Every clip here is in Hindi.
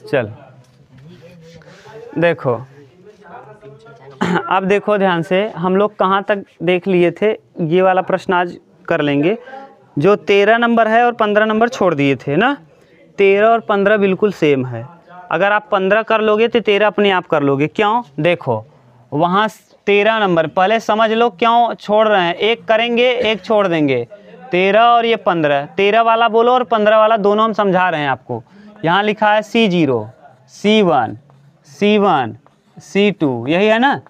चल देखो, अब देखो ध्यान से, हम लोग कहाँ तक देख लिए थे, ये वाला प्रश्न आज कर लेंगे। जो 13 नंबर है और 15 नंबर छोड़ दिए थे ना, 13 और 15 बिल्कुल सेम है। अगर आप 15 कर लोगे तो 13 अपने आप कर लोगे। क्यों? देखो वहाँ 13 नंबर, पहले समझ लो क्यों छोड़ रहे हैं। एक करेंगे एक छोड़ देंगे, 13 और ये 15। 13 वाला बोलो और 15 वाला, दोनों हम समझा रहे हैं आपको। यहाँ लिखा है C0, C1, C1, C2, यही है ना,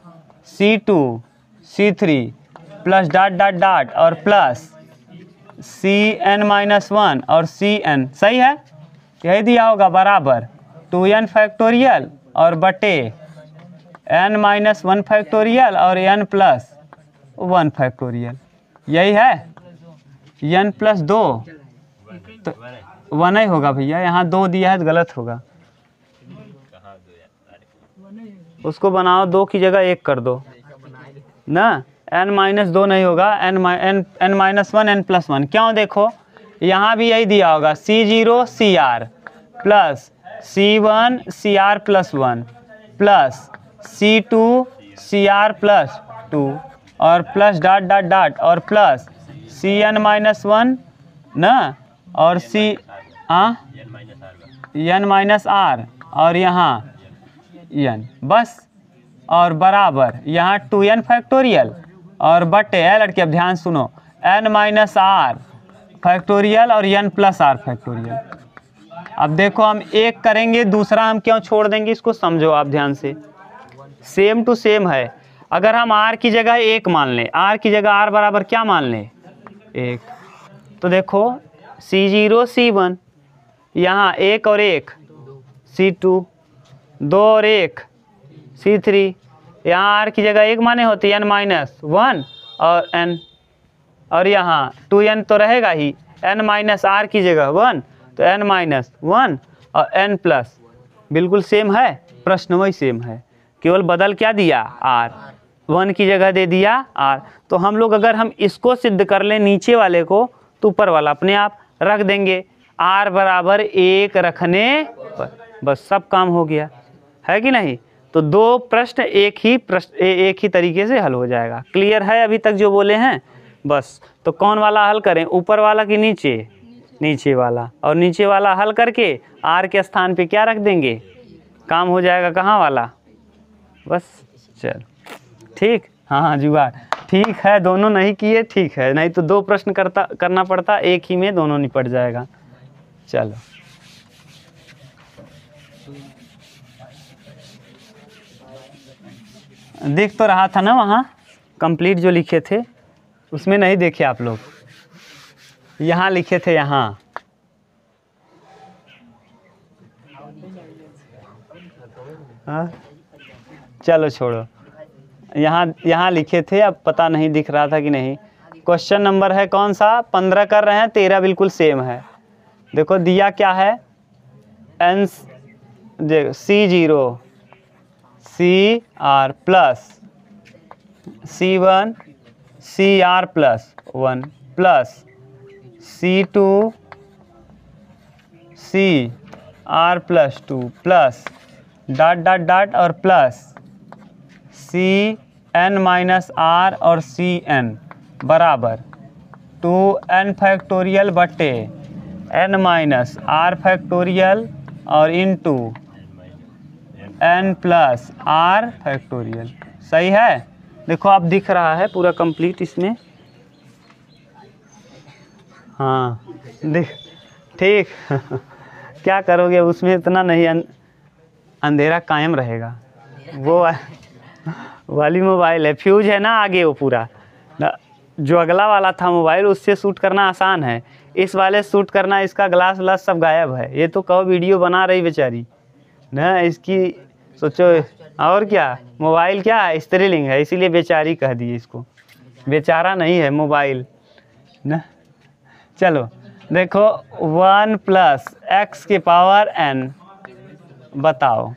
C2, C3 plus dot dot dot और प्लस Cn-1 और Cn, सही है, यही दिया होगा, बराबर 2n फैक्टोरियल और बटे n-1 फैक्टोरियल और n प्लस 1 फैक्टोरियल, यही है। n प्लस 2 तो 1 ही होगा भैया, यहाँ 2 दिया है तो गलत होगा, उसको बनाओ 2 की जगह 1 कर दो ना, n-2 नहीं होगा, n-1 n+1। क्यों? देखो यहाँ भी यही दिया होगा, C0 CR plus C1 CR plus 1 plus C2 CR plus 2 और प्लस डॉट डॉट डॉट और प्लस Cn-1 ना, और n-r और यहाँ n, बस, और बराबर यहाँ 2n फैक्टोरियल और बटे लड़के, अब ध्यान सुनो, n-r फैक्टोरियल और n प्लस r फैक्टोरियल। अब देखो हम एक करेंगे, दूसरा हम क्यों छोड़ देंगे, इसको समझो आप ध्यान से। सेम टू सेम है। अगर हम r की जगह 1 मान लें, r की जगह r बराबर क्या मान लें, 1, तो देखो C0 C1, यहाँ 1 और 1 C2, 2 और 1 C3, यहाँ r की जगह 1 माने होती n-1 और n, और यहाँ 2n तो रहेगा ही, n-r की जगह 1 तो n-1 और n प्लस, बिल्कुल सेम है, प्रश्न वही सेम है, केवल बदल क्या दिया, r, 1 की जगह दे दिया r। तो हम लोग अगर हम इसको सिद्ध कर लें नीचे वाले को, तो ऊपर वाला अपने आप रख देंगे, r बराबर 1 रखने पर बस सब काम हो गया, है कि नहीं। तो 2 प्रश्न एक ही तरीके से हल हो जाएगा। क्लियर है अभी तक जो बोले हैं? बस, तो कौन वाला हल करें, ऊपर वाला कि नीचे? नीचे वाला, और नीचे वाला हल करके r के स्थान पे क्या रख देंगे, काम हो जाएगा, कहाँ वाला, बस। चल ठीक, हाँ जुगाड़ ठीक है, दोनों नहीं किए ठीक है, नहीं तो 2 प्रश्न करना पड़ता, एक ही में दोनों निपट जाएगा। चलो देख तो रहा था ना वहाँ कंप्लीट जो लिखे थे, उसमें नहीं देखे आप लोग, यहाँ लिखे थे, यहाँ हाँ चलो छोड़ो, यहाँ लिखे थे, अब पता नहीं दिख रहा था कि नहीं। क्वेश्चन नंबर है कौन सा, 15 कर रहे हैं, 13 बिल्कुल सेम है। देखो दिया क्या है, C0 CR plus C1 CR plus 1 plus C2 CR plus 2 plus dot dot dot और प्लस Cn-r और Cn बराबर 2n फैक्टोरियल बटे n-r फैक्टोरियल और into n plus r factorial, सही है। देखो आप दिख रहा है पूरा कंप्लीट इसमें, हाँ देख ठीक क्या करोगे, उसमें इतना नहीं, अंधेरा कायम रहेगा। वो वाली मोबाइल है, फ्यूज है ना आगे, वो पूरा जो अगला वाला था मोबाइल, उससे शूट करना आसान है, इस वाले शूट करना, इसका ग्लास व्लास सब गायब है। ये तो कहो वीडियो बना रही बेचारी ना, इसकी सोचो, और क्या, मोबाइल क्या है, स्त्रीलिंग है, इसीलिए बेचारी कह दिए इसको, बेचारा नहीं है मोबाइल ना। चलो देखो 1 प्लस x की पावर n, बताओ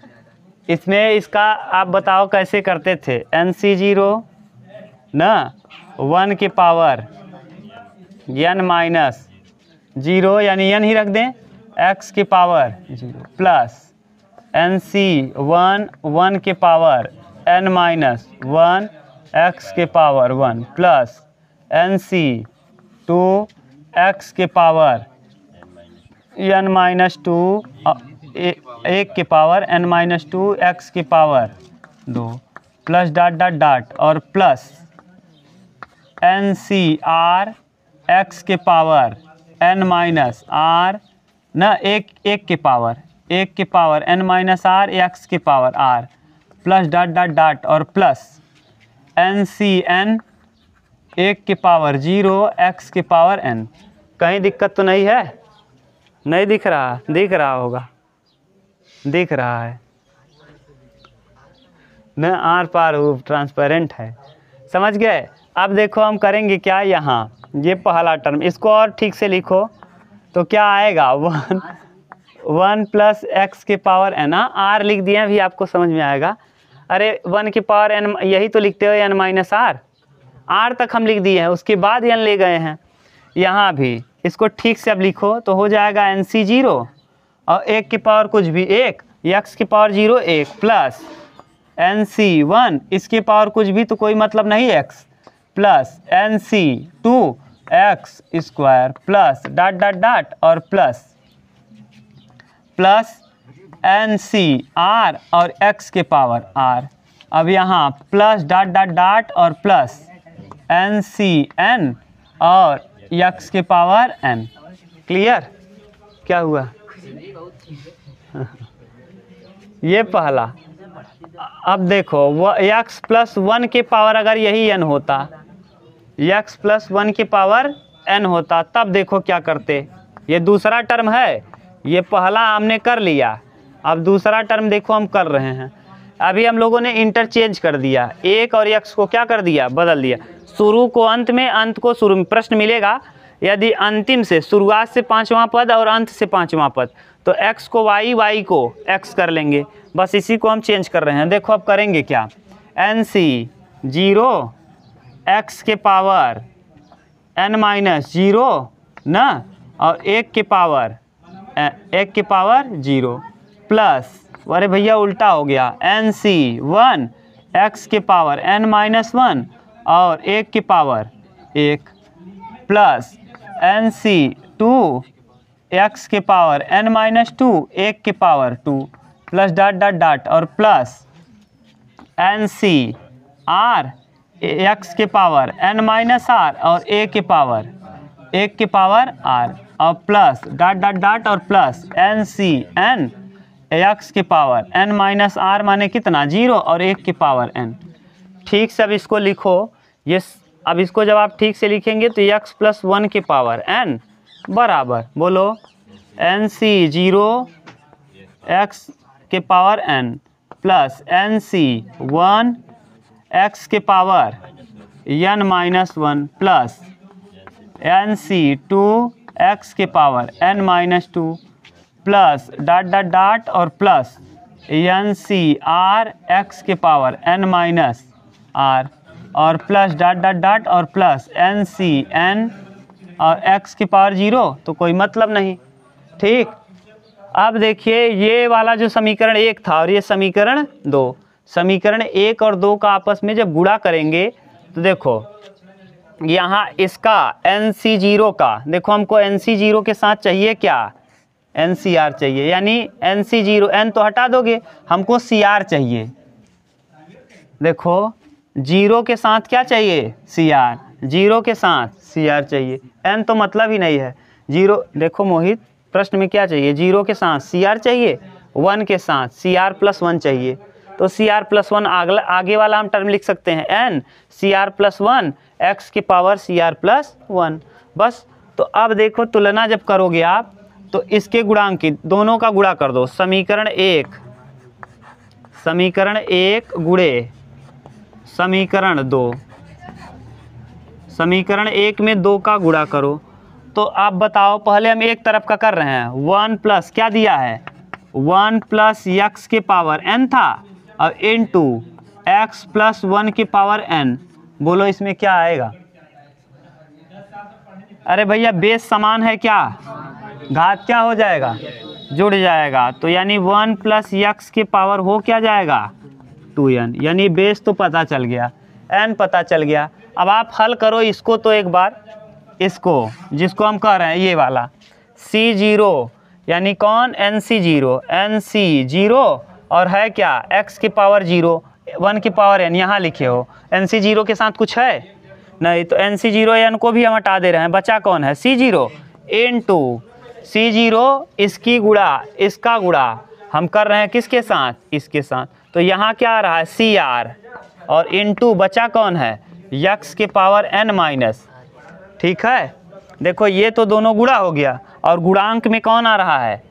इसमें इसका आप बताओ कैसे करते थे, NC0 ना, 1 की पावर n-0 यानी n ही रख दें, x की पावर 0 प्लस एन सी 1 के पावर n माइनस 1 x के power 1 plus N C 2 x के पावर n माइनस 2 1 के पावर n माइनस 2 x के power 2 plus dot dot dot और plus N C R X के पावर n माइनस आर न एक के power n minus R X के power r plus dot dot dot और प्लस एन सी एन 1 के पावर 0 x के पावर n। कहीं दिक्कत तो नहीं है? नहीं दिख रहा? दिख रहा होगा, दिख रहा है न, आर पार वो ट्रांसपेरेंट है। समझ गए? अब देखो हम करेंगे क्या, यहाँ ये पहला टर्म इसको और ठीक से लिखो तो क्या आएगा 1 प्लस एक्स के पावर n। आर लिख दिए अभी आपको समझ में आएगा। अरे 1 के पावर n यही तो लिखते हो n माइनस आर, आर तक हम लिख दिए हैं, उसके बाद n ले गए हैं। यहाँ भी इसको ठीक से अब लिखो तो हो जाएगा एन सी 0 और 1 के पावर कुछ भी 1 एक्स के पावर 0 1 प्लस एन सी 1 इसके पावर कुछ भी तो कोई मतलब नहीं x plus N C 2 x square plus dot dot dot और प्लस एन सी आर और x के पावर r। अब यहाँ प्लस डॉट डॉट डॉट और प्लस एन सी एन और x के पावर n। क्लियर? क्या हुआ? ये पहला। अब देखो वो x प्लस 1 के पावर अगर यही n होता, x प्लस 1 के पावर n होता, तब देखो क्या करते। ये दूसरा टर्म है, ये पहला हमने कर लिया, अब दूसरा टर्म देखो हम कर रहे हैं। अभी हम लोगों ने इंटरचेंज कर दिया, 1 और x को क्या कर दिया, बदल दिया। शुरू को अंत में, अंत को शुरू में। प्रश्न मिलेगा यदि अंतिम से, शुरुआत से 5वां पद और अंत से 5वां पद, तो x को y, y को x कर लेंगे। बस इसी को हम चेंज कर रहे हैं। देखो अब करेंगे क्या, एन सी 0 x के पावर n माइनस 0 ना, और 1 के पावर 0 प्लस, अरे भैया उल्टा हो गया, एन सी 1 x के पावर n माइनस 1 और 1 के power 1 plus N C 2 x के पावर n माइनस 2 1 के power 2 plus dot dot dot और plus N C R x के पावर n माइनस आर और 1 के पावर r और प्लस डॉट डॉट डॉट और plus N C N x के पावर n माइनस आर माने कितना 0 और 1 के पावर n। ठीक से अब इसको लिखो। ये अब इसको जब आप ठीक से लिखेंगे तो x प्लस 1 के पावर n बराबर, बोलो एन सी 0 x के power n plus N C 1 x के power n minus 1 plus N C 2 x के power n minus 2 plus dot dot dot और plus N C R x के पावर n माइनस r और प्लस डॉट डॉट डॉट और प्लस एन सी एन और x के पावर 0, तो कोई मतलब नहीं। ठीक, अब देखिए ये वाला जो समीकरण 1 था और ये समीकरण 2, समीकरण 1 और 2 का आपस में जब गुणा करेंगे तो देखो यहाँ इसका NC0 का, देखो हमको NC0 के साथ चाहिए क्या, NCR चाहिए, यानी NC0 n तो हटा दोगे, हमको CR चाहिए। देखो 0 के साथ क्या चाहिए, CR, 0 के साथ CR चाहिए, n तो मतलब ही नहीं है 0। देखो मोहित प्रश्न में क्या चाहिए, 0 के साथ CR चाहिए, 1 के साथ CR प्लस 1 चाहिए। तो CR प्लस 1 आगे वाला हम टर्म लिख सकते हैं n CR प्लस 1 x के पावर CR प्लस 1 बस। तो अब देखो तुलना जब करोगे आप तो इसके गुणांक की दोनों का गुणा कर दो। समीकरण 1 गुणे समीकरण 2, समीकरण 1 में 2 का गुणा करो। तो आप बताओ, पहले हम एक तरफ का कर रहे हैं, 1 प्लस क्या दिया है, 1 प्लस x के पावर n था और इनटू x प्लस 1 के पावर n। बोलो इसमें क्या आएगा। अरे भैया बेस समान है क्या, घात क्या हो जाएगा, जुड़ जाएगा। तो यानी 1 प्लस यक्स के पावर हो क्या जाएगा 2n, यानी बेस तो पता चल गया, n पता चल गया। अब आप हल करो इसको तो एक बार, इसको जिसको हम कह रहे हैं ये वाला C0 यानी कौन NC0, NC0 और है क्या x की पावर 0 1 की पावर n, यहाँ लिखे हो। NC0 के साथ कुछ है नहीं, तो NC0 n को भी हम हटा दे रहे हैं, बचा कौन है C0 इनटू C0 इसकी गुणा इसका गुणा हम कर रहे हैं किसके साथ, इसके साथ। तो यहाँ क्या आ रहा है CR और इनटू बचा कौन है x के पावर n माइनस। ठीक है, देखो ये तो दोनों गुणा हो गया और गुणांक में कौन आ रहा है,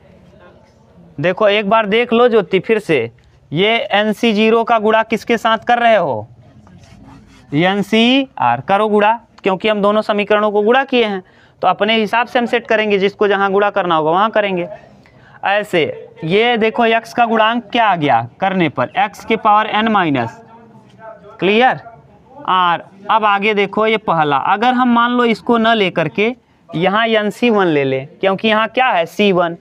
देखो एक बार देख लो ज्योति फिर से, ये NC0 का गुणा किसके साथ कर रहे हो, NCR करो गुणा, क्योंकि हम दोनों समीकरणों को गुणा किए हैं तो अपने हिसाब से हम सेट करेंगे, जिसको जहाँ गुणा करना होगा वहाँ करेंगे। ऐसे ये देखो x का गुणांक क्या आ गया करने पर x के power n minus, clear r। अब आगे देखो ये पहला, अगर हम मान लो इसको न लेकर के यहाँ NC1 ले लें, क्योंकि यहाँ क्या है C1,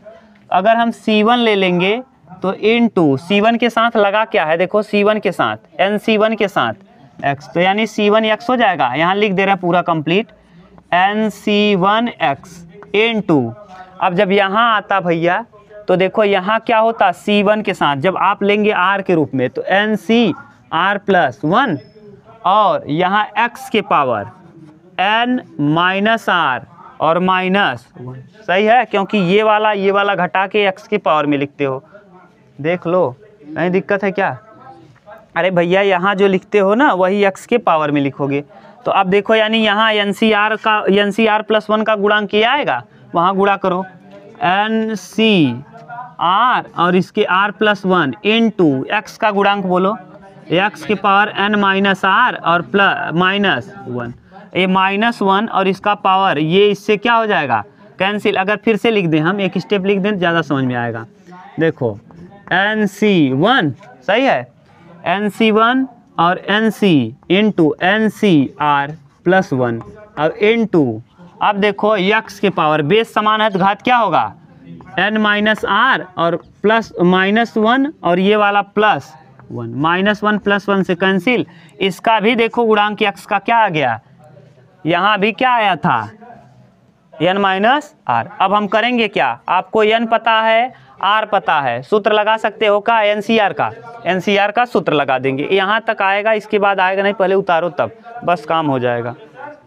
अगर हम C1 ले लेंगे तो इनटू C1 के साथ लगा क्या है, देखो C1 के साथ NC1 के साथ x, तो यानी C1 x हो जाएगा, यहाँ लिख दे रहे हैं पूरा कंप्लीट NC1 x इनटू। अब जब यहाँ आता भैया तो देखो यहाँ क्या होता C1 के साथ जब आप लेंगे r के रूप में तो NCR प्लस 1 और यहाँ x के पावर n माइनस r और माइनस 1, सही है, क्योंकि ये वाला घटा के x के पावर में लिखते हो, देख लो नहीं दिक्कत है क्या। अरे भैया यहाँ जो लिखते हो ना वही x के पावर में लिखोगे। तो अब देखो यानी यहाँ NCR प्लस 1 का गुणांक किया आएगा, वहाँ गुणा करो NCR और इसके R प्लस 1 इनटू x का गुणांक बोलो x के पावर n माइनस r और प्लस माइनस 1, ये माइनस 1 और इसका पावर ये इससे क्या हो जाएगा कैंसिल। अगर फिर से लिख दें हम एक स्टेप लिख दें ज़्यादा समझ में आएगा। देखो NC1 सही है, NC1 और NC इंटू NCR प्लस 1 और इनटू, अब देखो x के पावर बेस समान है तो घात क्या होगा n माइनस r और प्लस माइनस 1 और ये वाला प्लस 1, माइनस 1 प्लस 1 से कैंसिल। इसका भी देखो गुणांक x का क्या आ गया, यहाँ भी क्या आया था n माइनस r। अब हम करेंगे क्या, आपको n पता है r पता है, सूत्र लगा सकते हो का NCR का सूत्र लगा देंगे, यहाँ तक आएगा, इसके बाद आएगा नहीं, पहले उतारो तब बस काम हो जाएगा।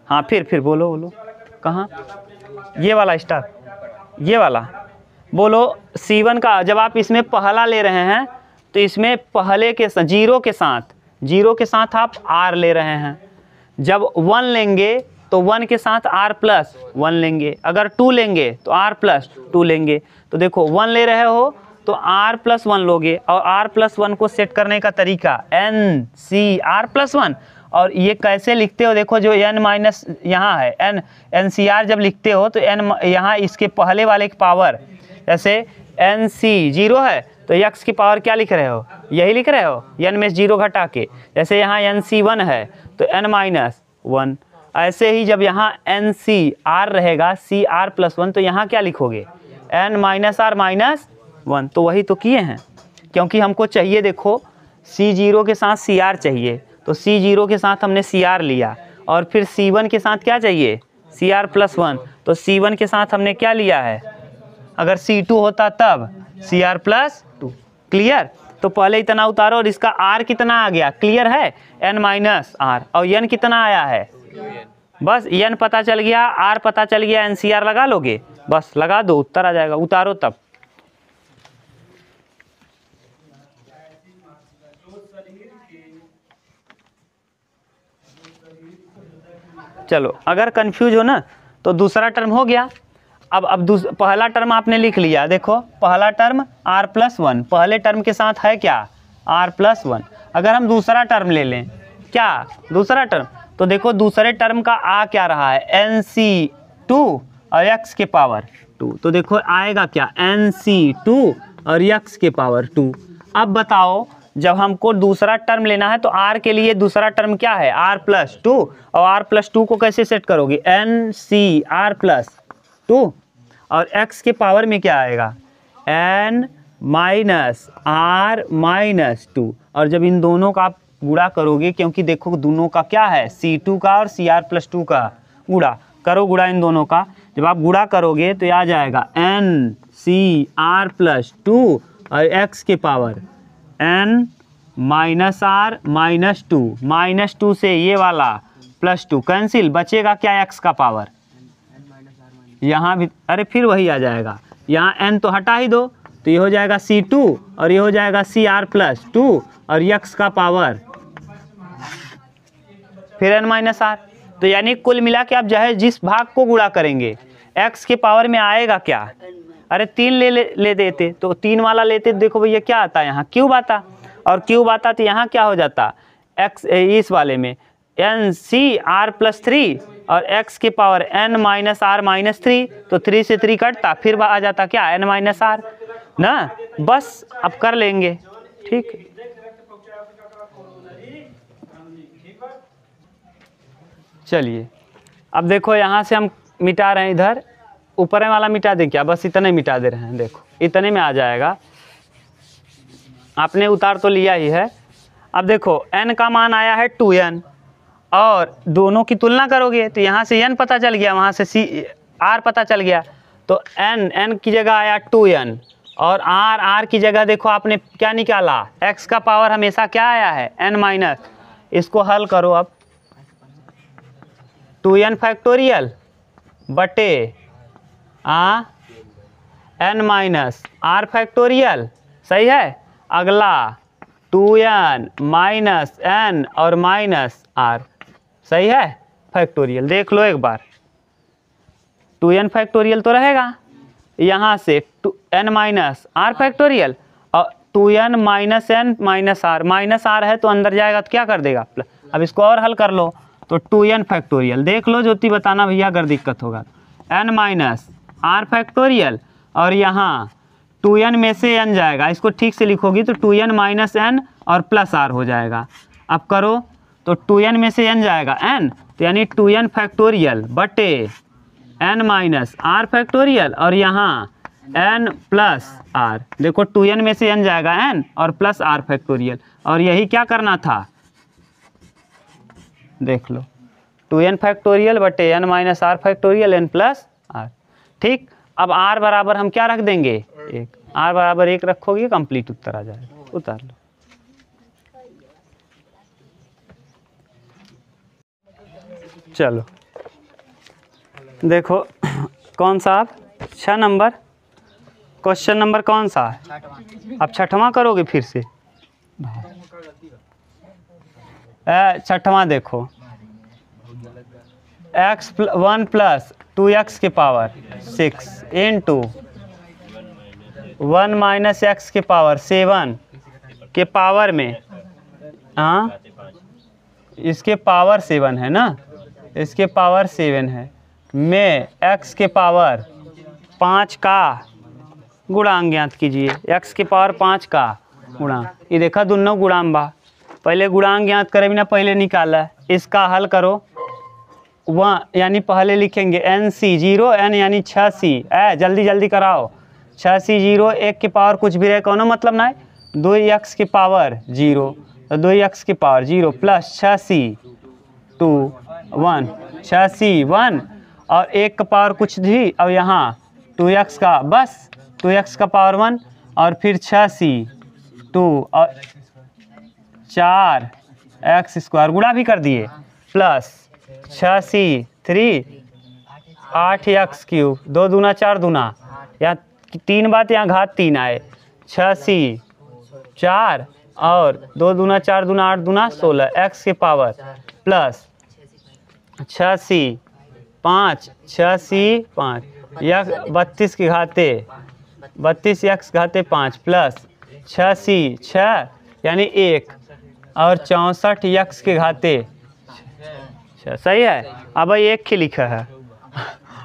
हाँ फिर बोलो कहाँ, ये वाला स्टार, ये वाला बोलो C1 का। जब आप इसमें पहला ले रहे हैं तो इसमें पहले के जीरो के साथ आप r ले रहे हैं, जब 1 लेंगे तो 1 के साथ r प्लस 1 लेंगे, अगर 2 लेंगे तो r प्लस 2 लेंगे। तो देखो 1 ले रहे हो तो r प्लस 1 लोगे और r प्लस 1 को सेट करने का तरीका NCR प्लस 1, और ये कैसे लिखते हो देखो, जो n माइनस यहाँ है NCR जब लिखते हो तो n यहाँ इसके पहले वाले की पावर, जैसे NC0 है तो x की पावर क्या लिख रहे हो, यही लिख रहे हो n में 0 घटा के, जैसे यहाँ NC1 है तो n माइनस 1। ऐसे ही जब यहाँ NCR रहेगा CR प्लस 1 तो यहाँ क्या लिखोगे n माइनस r माइनस 1, तो वही तो किए हैं, क्योंकि हमको चाहिए देखो C0 के साथ CR चाहिए, तो C0 के साथ हमने CR लिया और फिर C1 के साथ क्या चाहिए CR प्लस 1, तो C1 के साथ हमने क्या लिया है, अगर C2 होता तब CR प्लस 2, क्लियर। तो पहले इतना उतारो और इसका R कितना आ गया, क्लियर है n माइनस r, और n कितना आया है, बस n पता चल गया, r पता चल गया, NCR लगा लोगे, बस लगा दो उत्तर आ जाएगा, उतारो तब। चलो अगर कंफ्यूज हो ना तो दूसरा टर्म हो गया। अब पहला टर्म आपने लिख लिया, देखो पहला टर्म r प्लस 1, पहले टर्म के साथ है क्या r प्लस 1। अगर हम दूसरा टर्म ले लें, क्या दूसरा टर्म, तो देखो दूसरे टर्म का आ क्या रहा है NC2 और x के पावर 2, तो देखो आएगा क्या NC2 और x के पावर 2। अब बताओ जब हमको दूसरा टर्म लेना है तो r के लिए दूसरा टर्म क्या है r प्लस 2, और r प्लस 2 को कैसे सेट करोगे NCR प्लस 2, और x के पावर में क्या आएगा n माइनस आर माइनस 2। और जब इन दोनों का आप गुणा करोगे, क्योंकि देखो दोनों का क्या है, C2 का और CR+2 का गुणा करो, गुणा इन दोनों का जब आप गुणा करोगे तो आ जाएगा NCR+2 और x के power n minus r minus 2, -2 से ये वाला +2 कैंसिल, बचेगा क्या x का पावर, यहाँ भी अरे फिर वही आ जाएगा, यहाँ n तो हटा ही दो, तो ये हो जाएगा C2 और ये हो जाएगा CR+2 और x का पावर फिर n-r। तो यानी कुल मिला के आप चाहे जिस भाग को गुणा करेंगे x के पावर में आएगा क्या, अरे 3 ले देते तो 3 वाला लेते, देखो भैया क्या आता है, यहाँ क्यूब आता, और क्यूब आता तो यहाँ क्या हो जाता x इस वाले में NCR+3 और x के पावर n-r-3, तो 3 से 3 कटता, फिर आ जाता क्या n-r ना। बस अब कर लेंगे, ठीक। चलिए अब देखो यहाँ से हम मिटा रहे हैं, इधर ऊपर वाला मिटा दें क्या, बस इतने मिटा दे रहे हैं, देखो इतने में आ जाएगा, आपने उतार तो लिया ही है। अब देखो n का मान आया है 2n और दोनों की तुलना करोगे तो यहाँ से n पता चल गया, वहाँ से r पता चल गया, तो n की जगह आया 2n और r की जगह देखो आपने क्या निकाला, x का पावर हमेशा क्या आया है n-। इसको हल करो अब, 2n फैक्टोरियल बटे n-r फैक्टोरियल, सही है। अगला 2n माइनस n और माइनस r, सही है, फैक्टोरियल। देख लो एक बार, 2n फैक्टोरियल तो रहेगा, यहाँ से n माइनस r फैक्टोरियल और 2n minus n minus r है तो अंदर जाएगा तो क्या कर देगा प्लस। अब इसको और हल कर लो तो 2n फैक्टोरियल, देख लो ज्योति बताना भैया अगर दिक्कत होगा, n माइनस r फैक्टोरियल और यहाँ 2n में से n जाएगा, इसको ठीक से लिखोगी तो 2n माइनस n और प्लस r हो जाएगा। अब करो तो 2n में से n जाएगा n, तो यानी 2n फैक्टोरियल बटे n माइनस r फैक्टोरियल और यहाँ n प्लस r, देखो 2n में से n जाएगा n और प्लस r फैक्टोरियल, और यही क्या करना था, देख लो 2n फैक्टोरियल बटे n minus r factorial n plus r, ठीक। अब r बराबर हम क्या रख देंगे 1, r बराबर 1 रखोगे कंप्लीट उत्तर आ जाएगा, उतार लो। चलो देखो कौन सा, आप 6 नंबर क्वेश्चन नंबर कौन सा है, अब 6वां करोगे फिर से, 6वां देखो x1 प्लस 2x के पावर 6 इंटू 1 माइनस x के पावर 7 के पावर में, हाँ इसके पावर 7 है ना, इसके पावर 7 है में x के पावर 5 का गुणांक ज्ञात कीजिए, x के पावर 5 का गुणांक, ये देखा दोनों गुणांक बा, पहले गुणांक ज्ञात करे बिना पहले निकाला, इसका हल करो, वहाँ यानी पहले लिखेंगे NC0 n यानी 6c, जल्दी जल्दी कराओ, 6c0 1 के पावर कुछ भी रहे कोनो मतलब ना है, 2x के पावर 0 तो 2x के पावर 0 प्लस 6c2 1 6c1 और 1 का पावर कुछ भी, अब यहाँ 2x का बस 2x का पावर 1 और फिर 6c2 और 4x स्क्वायर गुणा भी कर दिए प्लस 6c3 8x क्यूब, 2 दूना 4 दूना, यहाँ 3 बात यहाँ घात 3 आए, 6c4 और 2 दूना 4 दूना 8 दूना 16 x के पावर प्लस 6c5 यह 32 के घाते 32 x घाते 5 प्लस 6c6 यानी 1 और 64 x के घाते, सही है। अब भाई 1 के लिखा है,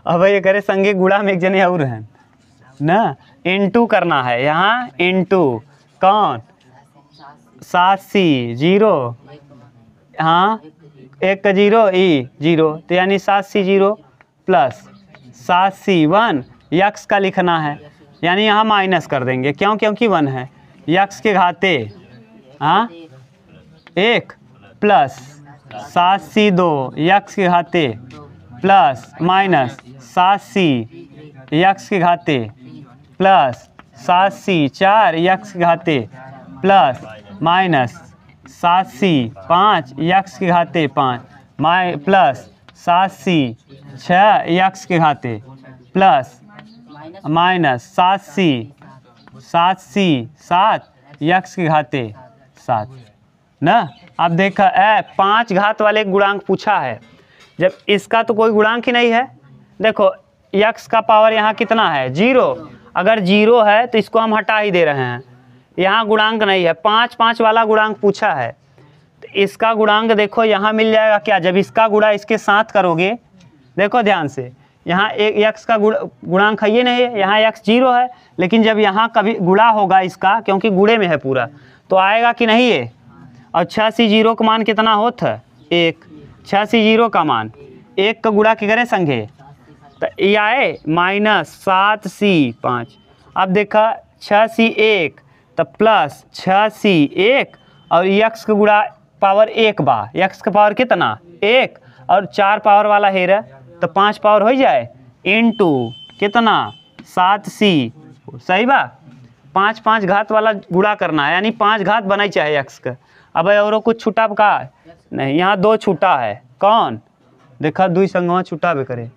अब भाई ये करे संगे गुणा में एक जने और हैं ना, इंटू करना है, यहाँ इंटू कौन 7c0, हाँ 1 का 0 ई 0 तो यानी 7c0 प्लस 7c1 x का लिखना है यानी यहाँ माइनस कर देंगे, क्यों? क्योंकि 1 है। यक्स के घाते 1 प्लस 7c2 यक्स के घाते प्लस माइनस 7c यक्स के घाते प्लस 7c4 यक्स के घाते प्लस माइनस 7c5 यक्स के घाते 5 प्लस 7c6 यक्स के घाते प्लस माइनस 7c7 यक्स के घाते 7 ना। अब देखा 5 घात वाले गुणांक पूछा है, जब इसका तो कोई गुणांक ही नहीं है। देखो यक्स का पावर यहाँ कितना है 0, अगर 0 है तो इसको हम हटा ही दे रहे हैं, यहाँ गुणांक नहीं है। 5 वाला गुणांक पूछा है, तो इसका गुणांक देखो यहाँ मिल जाएगा क्या, जब इसका गुणा इसके साथ करोगे। देखो ध्यान से, यहाँ एक यक्स का गुणांक है ये नहीं है, यहाँ यक्स 0 है, लेकिन जब यहाँ कभी गुणा होगा इसका, क्योंकि गुणे में है पूरा, तो आएगा कि नहीं ये। और 6c0 का मान कितना होता है 1, 6c0 का मान 1 का गुणा के करे संगे, तो ये आए -7c5। अब देखा 6c1 तो प्लस 6c1 और यक्स का गुणा पावर 1 बा, यक्स का पावर कितना 1 और 4 पावर वाला है रे, तो 5 पावर हो जाए इनटू कितना 7c, सही बा। 5 घात वाला गुणा करना है, यानी 5 घात बना चाहे यक्स का। अब और कुछ छूटा का नहीं, यहाँ 2 छूटा है, कौन देखा 2 संगवा छूटा भी करे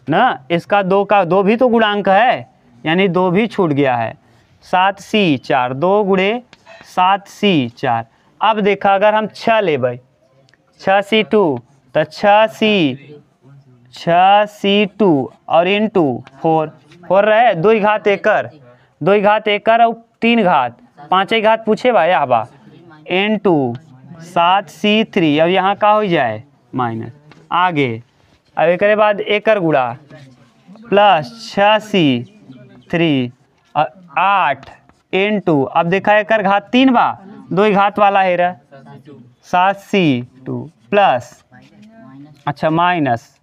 ना, इसका 2 का 2 भी तो गुणांक है, यानी 2 भी छूट गया है। 7c4 2 गुणे 7c4। अब देखा अगर हम 6 लेबै 6c2 तो 6c2 और इंटू 4 रहे 2 घात एकर 2 घात एकर और 3 घात 5 घात पूछे बा या बा इंटू 7c3 और यहाँ का हो जाए माइनस आगे। अब एक बाद एकर गुणा प्लस 6c3 और 8 इंटू, अब देखा एकर घात 3 बा 2 घात वाला है रे 7c2 प्लस अच्छा माइनस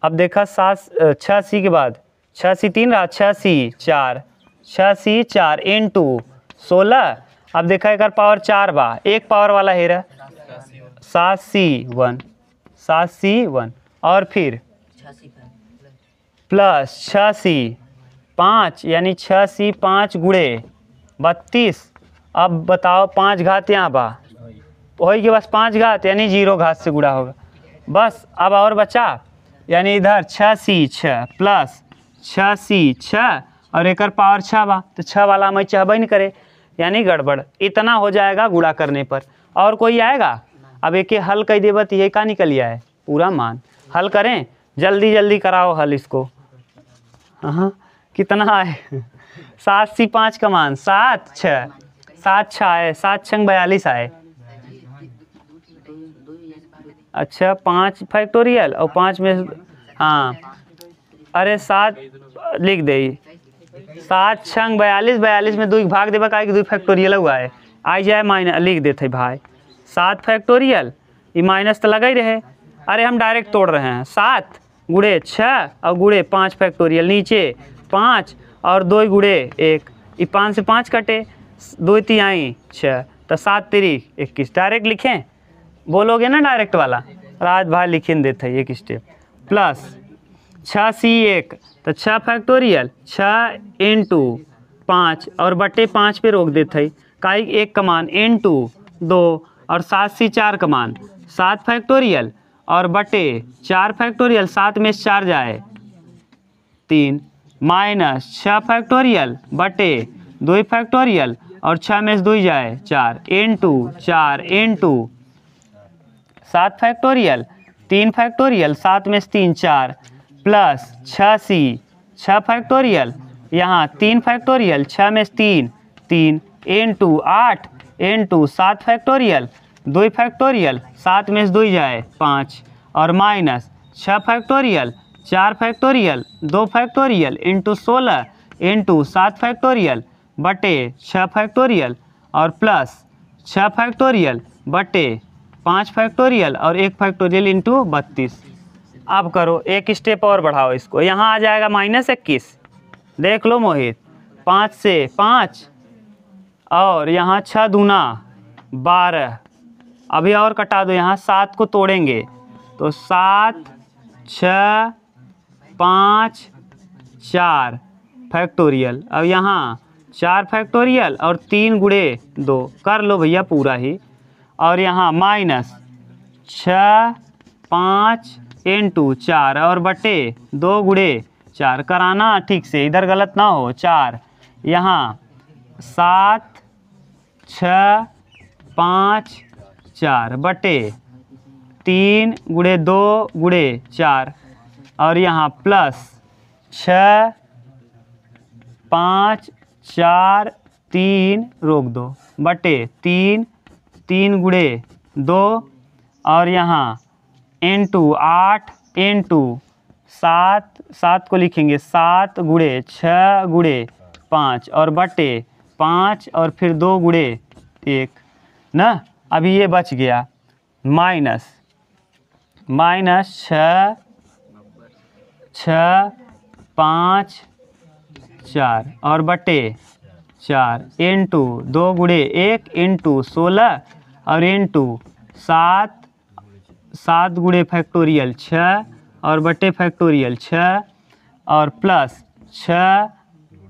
अब देखा 6c के बाद 6c3 रहा 6c4 इंटू 16। अब देखा एक पावर 4 बा 1 पावर वाला है रे 7c1 और फिर प्लस 6c5 यानी 6c5 गुणे 32। अब बताओ 5 घात यहाँ बा वही के बस 5 घात यानी 0 घात से गुणा होगा बस। अब और बचा यानी इधर 6c6 प्लस 6c6 और एक पावर 6 बा तो 6 वाला मैं चाहबे नहीं करे यानी गड़बड़। इतना हो जाएगा गुणा करने पर। और कोई आएगा अब एक हल कर देबा तो ये का निकल है पूरा मान। हल करें जल्दी कराओ हल इसको। हाँ कितना आए 7c5 का मान 7 6 आए 7 6 42 आए। अच्छा 5 फैक्टोरियल और 5 में हाँ अरे 7 लिख दे 7 6 42 में 2 भाग देबा का 2 फैक्टोरियल हुआ है आ जाए माइनस लिख देते भाई 7 फैक्टोरियल ये माइनस तो लगा ही रहे। अरे हम डायरेक्ट तोड़ रहे हैं 7 गुणे 6 और गुणे 5 फैक्टोरियल नीचे 5 और 2 गुणे 1 ये 5 से 5 कटे 2 3 6 तो 7 3 21 डायरेक्ट लिखें बोलोगे ना डायरेक्ट वाला राज भाई लिखें देते एक स्टेप प्लस 6c1 तो 6 फैक्टोरियल 6 इंटू 5 और बटे 5 पे रोक देते काई 1 का मान इंटू 2 और 7c4 का मान 7 फैक्टोरियल और बटे 4 फैक्टोरियल 7 में 4 जाए 3 माइनस 6 फैक्टोरियल बटे 2 फैक्टोरियल और 6 में 2 जाए 4 इंटू 7 फैक्टोरियल 3 फैक्टोरियल 7 में 3 4 प्लस 6 फैक्टोरियल यहाँ 3 फैक्टोरियल 6 में 3 इंटू 8 इंटू 7 फैक्टोरियल 2 फैक्टोरियल 7 में 2 जाए 5 और minus 6 factorial 4 factorial 2 factorial into 16 into 7 factorial बटे 6 फैक्टोरियल और प्लस 6 फैक्टोरियल बटे 5 फैक्टोरियल और 1 फैक्टोरियल इंटू 32। अब करो एक स्टेप और बढ़ाओ इसको यहाँ आ जाएगा -21 देख लो मोहित, 5 से 5 और यहाँ 6 दूना 12, अभी और कटा दो, यहाँ 7 को तोड़ेंगे तो 7 6 5 4 फैक्टोरियल। अब यहाँ 4 फैक्टोरियल और 3 गुणे 2 कर लो भैया पूरा ही, और यहाँ माइनस 6 5 इंटू 4 और बटे 2 गुणे 4, कराना ठीक से, इधर गलत ना हो। 4 यहाँ 7 6 5 4 बटे 3 गुणे 2 गुणे 4, और यहाँ प्लस 6 5 4 3 रोक दो बटे 3 गुणे 2, और यहाँ इंटू 8 इंटू 7 को लिखेंगे 7 गुणे 6 गुणे 5 और बटे 5 और फिर 2 गुणे 1 ना। अभी ये बच गया माइनस 6 5 4 और बटे 4 इंटू 2 गुणे 1 इंटू 16 और इंटू 7 गुणे फैक्टोरियल 6 और बटे फैक्टोरियल 6 और प्लस 6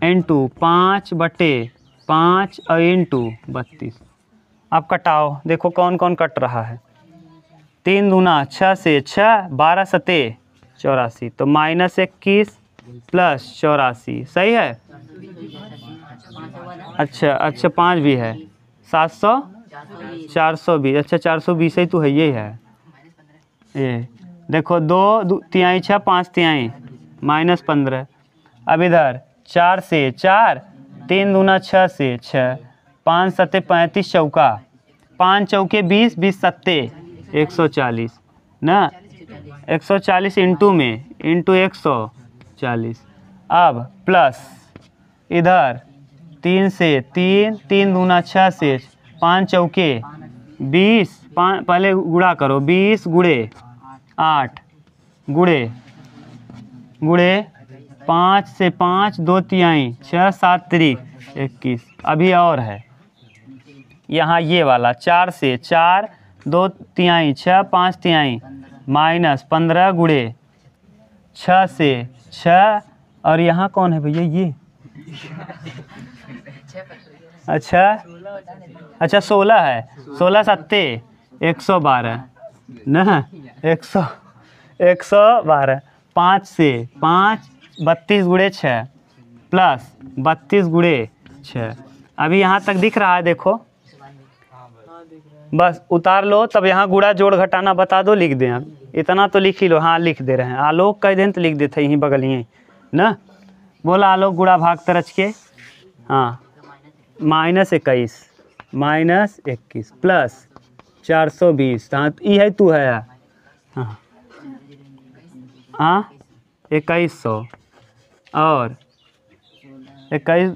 इंटू 5 बटे 5 और इंटू 32। अब कटाओ, देखो कौन कौन कट रहा है। 3 दूना 6 से 6, 12 सते 84, तो -21 प्लस 84 सही है। अच्छा 5 भी है, 700 420, अच्छा 420 ही तो है, ये है ये। देखो 2 तिहाई 6 5 तिहाई -15। अब इधर 4 से 4, 3 दूना 6 से 6, 5 सत्ते 35 चौका, 5 चौके 20, 20 सत्ते 140 ना, 140 इंटू में इंटू 140। अब प्लस इधर 3 से 3, 3 दूना 6 से 5 चौके 20, पहले गुणा करो, 20 गुणे 8 गुणे 5 से 5, 2 तिहाई 6 7 3 21। अभी और है यहाँ ये वाला 4 से 4, 2 तिहाई 6 5 तिहाई -15 गुणे 6 से 6, और यहाँ कौन है भैया ये अच्छा 16 है, 16 सत्ते 112 ना, 112। 5 से 5 32 गुणे 6 प्लस 32 गुणे 6। अभी यहाँ तक दिख रहा है, देखो बस उतार लो, तब यहाँ गुणा जोड़ घटाना बता दो, लिख दें। अब इतना तो लिख ही लो, हाँ लिख दे रहे हैं। आलोक कह दें तो लिख देते यहीं बगल ही ना, बोला आलोक गुणा भाग तरच के, हाँ -21 प्लस 420, हाँ ये है तू है, हाँ 2100 और 21,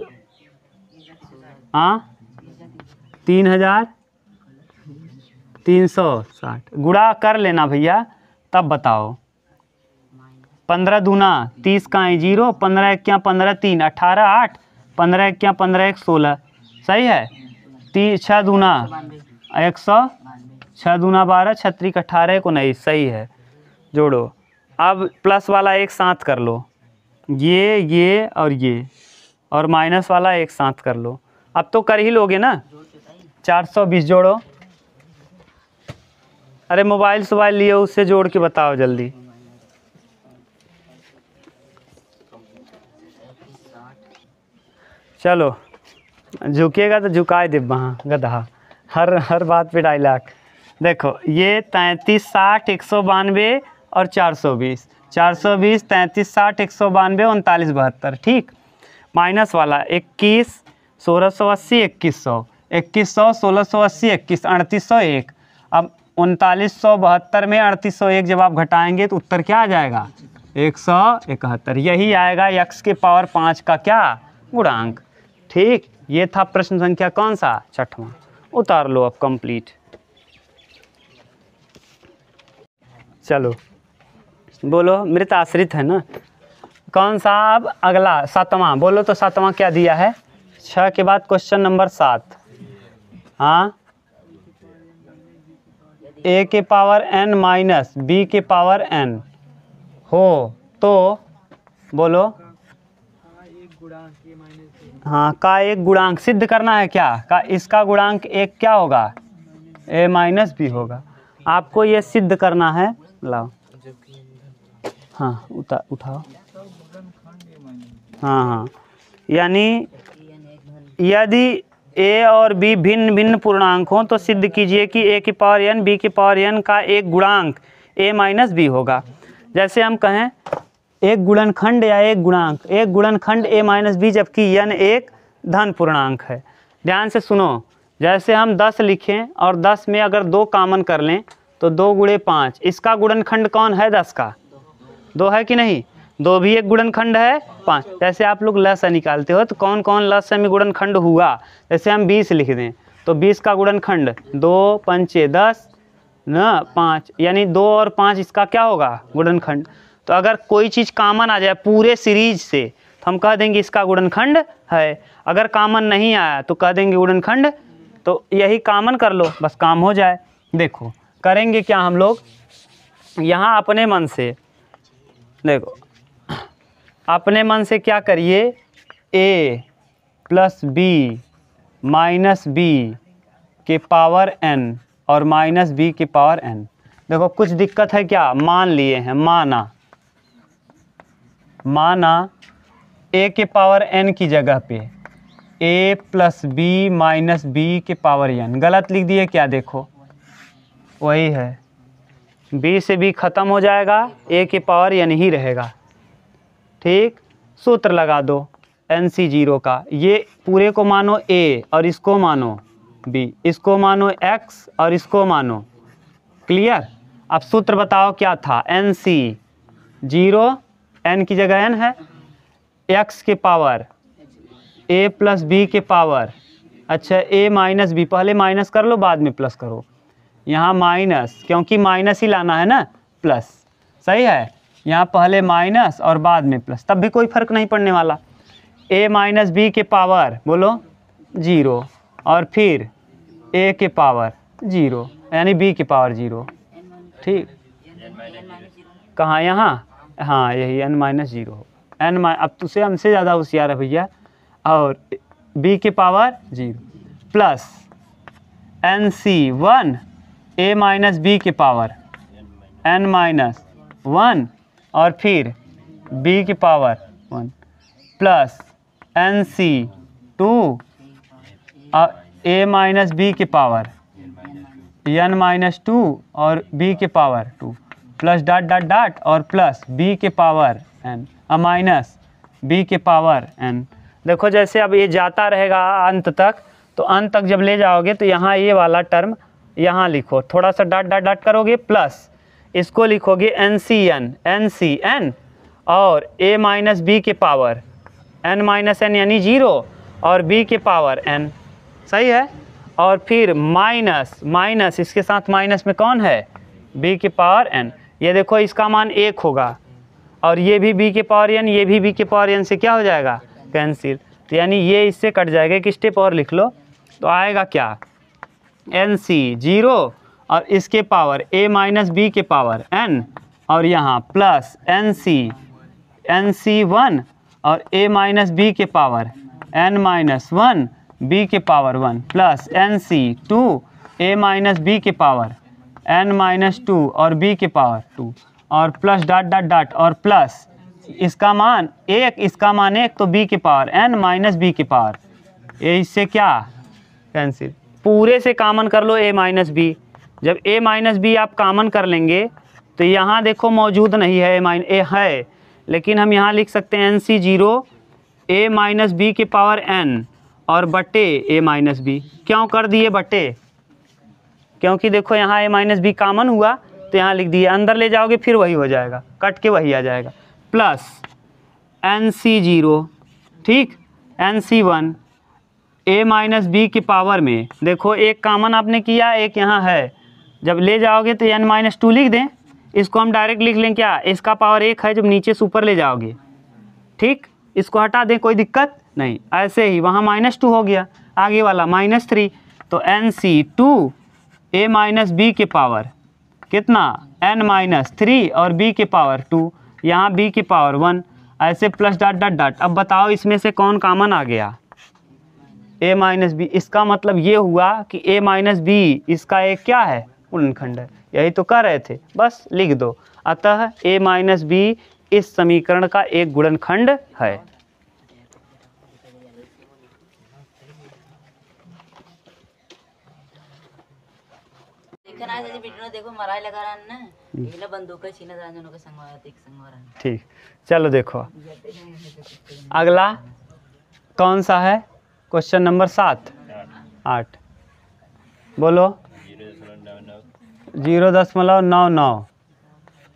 हाँ 3360। गुणा कर लेना भैया, तब बताओ। 15 दूना 30 का 0, 15 1 15 3 18 8, 15 1 15 1 16 सही है। 6 दूना 100, 6 दूना 12, 36 18 19 सही है। जोड़ो, अब प्लस वाला एक साथ कर लो, ये और माइनस वाला एक साथ कर लो। अब तो कर ही लोगे ना। 420 जोड़ो, अरे मोबाइल लिए उससे जोड़ के बताओ जल्दी। चलो झुकेगा तो झुकाए दे वहाँ गधा, हर बात पे डायलॉग। देखो ये 33 60 192 और 420, 420 33 60 192 39 72 ठीक। माइनस वाला 21 1680 2100, 2100 1680 21 3801। अब 3972 में 3801 जब आप घटाएंगे तो उत्तर क्या आ जाएगा? 171। यही आएगा x के पावर 5 का क्या गुणांक। ठीक, ये था प्रश्न संख्या कौन सा? 6वां। उतार लो अब कंप्लीट। चलो बोलो, मृत आश्रित है ना, कौन सा अब अगला 7वां बोलो तो 7वां क्या दिया है? 6 के बाद क्वेश्चन नंबर 7। हाँ, a के पावर n माइनस b के पावर n हो तो बोलो। हाँ, का एक गुणांक सिद्ध करना है क्या? का इसका गुणांक एक क्या होगा? a माइनस बी होगा। आपको ये सिद्ध करना है। लाओ, हाँ उठाओ। हाँ हाँ, यानी यदि a और b भिन्न भिन्न पूर्णांक हों तो सिद्ध कीजिए कि a की पावर n b की पावर n का एक गुणांक a माइनस बी होगा। जैसे हम कहें एक गुणनखंड या एक गुणांक, एक गुणनखंड a माइनस बी जबकि n एक धन पूर्णांक है। ध्यान से सुनो, जैसे हम 10 लिखें और 10 में अगर 2 कॉमन कर लें तो 2 गुणे 5, इसका गुणनखंड कौन है? 10 का 2 है कि नहीं? 2 भी एक गुणनखंड है 5। जैसे आप लोग लसा निकालते हो तो कौन कौन लसा में गुणनखंड हुआ? जैसे हम 20 लिख दें तो 20 का गुणनखंड 2 पंचे 10 न 5, यानी 2 और 5 इसका क्या होगा? गुणनखंड। तो अगर कोई चीज़ कॉमन आ जाए पूरे सीरीज से तो हम कह देंगे इसका गुणनखंड है। अगर कॉमन नहीं आया तो कह देंगे गुणनखंड। तो यही कॉमन कर लो, बस काम हो जाए। देखो करेंगे क्या हम लोग, यहाँ अपने मन से देखो, अपने मन से क्या करिए, a plus b minus b के पावर n और माइनस बी के पावर n। देखो कुछ दिक्कत है क्या? मान लिए हैं, माना a के पावर n की जगह पे a plus b minus b के पावर n। गलत लिख दिए क्या? देखो वही है, b से b खत्म हो जाएगा, a के पावर n ही रहेगा। ठीक, सूत्र लगा दो NC0 का। ये पूरे को मानो a और इसको मानो b, इसको मानो x और इसको मानो। क्लियर? अब सूत्र बताओ क्या था? NC0, n की जगह n है, x के पावर a प्लस b के पावर, अच्छा a माइनस b, पहले माइनस कर लो बाद में प्लस करो। यहाँ माइनस, क्योंकि माइनस ही लाना है ना, प्लस। सही है, यहाँ पहले माइनस और बाद में प्लस, तब भी कोई फर्क नहीं पड़ने वाला। a माइनस बी के पावर बोलो 0 और फिर a के पावर 0, यानी b के पावर 0। ठीक, कहाँ? यहाँ, हाँ यही n माइनस 0 हो। अब तुझसे हमसे ज़्यादा होशियार है भैया। और b के power 0 plus NC1 a minus b के पावर n माइनस 1 और फिर b की power 1 plus NC2 a minus b के पावर n माइनस 2 और b के power 2 plus dot dot dot और प्लस b के पावर n माइनस b के पावर n। देखो जैसे अब ये जाता रहेगा अंत तक, तो अंत तक जब ले जाओगे तो यहाँ ये वाला टर्म यहाँ लिखो, थोड़ा सा डॉट डॉट डॉट करोगे, प्लस इसको लिखोगे NCN और a माइनस बी के पावर n माइनस n यानी 0 और b के पावर n। सही है, और फिर माइनस इसके साथ माइनस में कौन है? b के पावर n। ये देखो इसका मान 1 होगा और ये भी b के पावर n, ये भी b के पावर n से क्या हो जाएगा? कैंसिल। तो यानी ये इससे कट जाएगा। एक स्टेप और लिख लो तो आएगा क्या? NC0 और इसके पावर a माइनस बी के पावर n और यहाँ प्लस NC1 और a माइनस बी के पावर n माइनस 1 b के power 1 plus NC2 a minus b के पावर n माइनस 2 और b के पावर 2 और प्लस डॉट डॉट डॉट और प्लस इसका मान 1, इसका मान 1, तो b के पावर n माइनस बी के पावर, ये इससे क्या? कैंसिल। पूरे से कॉमन कर लो a माइनस बी। जब a माइनस बी आप कॉमन कर लेंगे तो यहाँ देखो मौजूद नहीं है, a है, लेकिन हम यहाँ लिख सकते हैं NC0 a माइनस बी के पावर n और बटे a माइनस बी। क्यों कर दिए बटे? क्योंकि देखो यहाँ a माइनस बी कॉमन हुआ तो यहाँ लिख दिए, अंदर ले जाओगे फिर वही हो जाएगा, कट के वही आ जाएगा, प्लस NC0, ठीक, NC1 a माइनस बी के पावर में देखो एक कॉमन आपने किया, एक यहाँ है, जब ले जाओगे तो n-2 लिख दें। इसको हम डायरेक्ट लिख लें क्या? इसका पावर 1 है, जब नीचे से ऊपर ले जाओगे ठीक, इसको हटा दें, कोई दिक्कत नहीं। ऐसे ही वहाँ -2 हो गया, आगे वाला -3, तो NC2 a माइनस बी के पावर कितना n-3 और b के पावर 2, यहाँ b के पावर 1, ऐसे प्लस डॉट डॉट डॉट। अब बताओ इसमें से कौन कॉमन आ गया, a माइनस बी। इसका मतलब ये हुआ कि a माइनस बी इसका एक क्या है, गुणनखंड है। यही तो कर रहे थे, बस लिख दो। अतः a माइनस बी इस समीकरण का एक गुणनखंड है। देखो मराई लगा रहा है ना, बंदूक है छीना राजनों के संग। ठीक, चलो देखो अगला कौन सा है, क्वेश्चन नंबर 8 बोलो। 0.99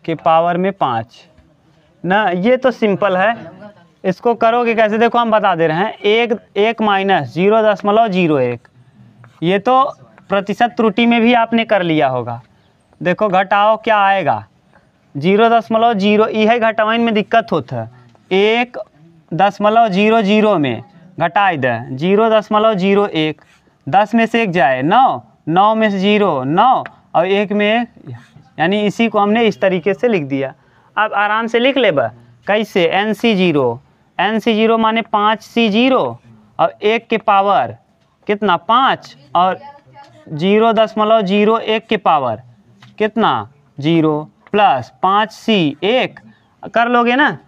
के पावर में 5 ना, ये तो सिंपल है। इसको करोगे कैसे, देखो हम बता दे रहे हैं। एक माइनस 0.01, ये तो प्रतिशत त्रुटि में भी आपने कर लिया होगा। देखो घटाओ क्या आएगा, 0.0, यह घटावन में दिक्कत होता है। 1.00 में घटाई दे 0.01, 10 में से 1 जाए 9, 9 में से 0 9 और 1 में 1, यानी इसी को हमने इस तरीके से लिख दिया। अब आराम से लिख ले बा, कैसे, NC0 माने 5C0 और 1 के पावर कितना 5 और 0.01 के पावर कितना 0 प्लस 5C1 कर लोगे ना,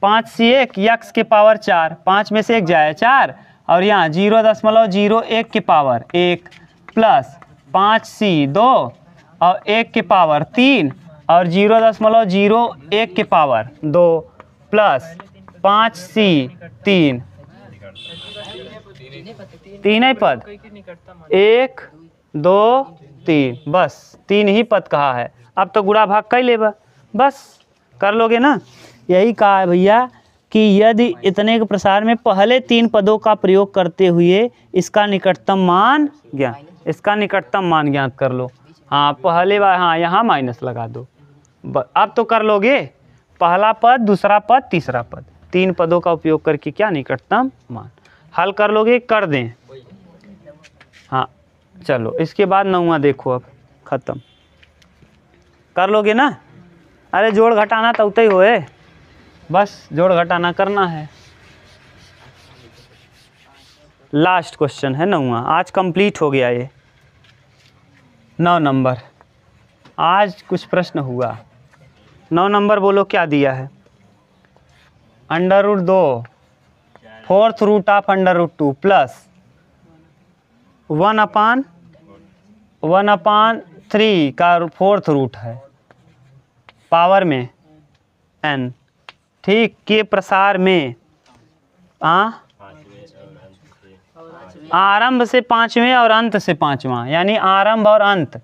5C1 यक्स के पावर 4, 5 में से 1 जाए 4 और यहाँ 0.01 के पावर 1 प्लस 5C2 और 1 के पावर 3 और 0.01 के पावर 2 प्लस 5C3, तीन ही पद, 1 2 3, बस 3 ही पद कहा है। अब तो गुणा भाग कर लेबा, बस कर लोगे ना। यही कहा है भैया कि यदि इतने के प्रसार में पहले 3 पदों का प्रयोग करते हुए इसका निकटतम मान ज्ञात कर लो। हाँ पहले बार, हाँ यहाँ माइनस लगा दो। अब तो कर लोगे, पहला पद, दूसरा पद, तीसरा पद, 3 पदों का उपयोग करके क्या निकटतम मान हल कर लोगे, कर दें। हाँ चलो इसके बाद 9वां देखो, अब ख़त्म कर लोगे ना। अरे जोड़ घटाना तो उतना ही होए, बस जोड़ घटाना करना है। लास्ट क्वेश्चन है 9वां, आज कंप्लीट हो गया ये 9 नंबर। आज कुछ प्रश्न हुआ। 9 नंबर बोलो क्या दिया है, √2 4th रूट ऑफ √2 प्लस 1/3 का 4th रूट है, पावर में n, ठीक, के प्रसार में आरंभ से 5वें और अंत से 5वां, यानी आरंभ और अंत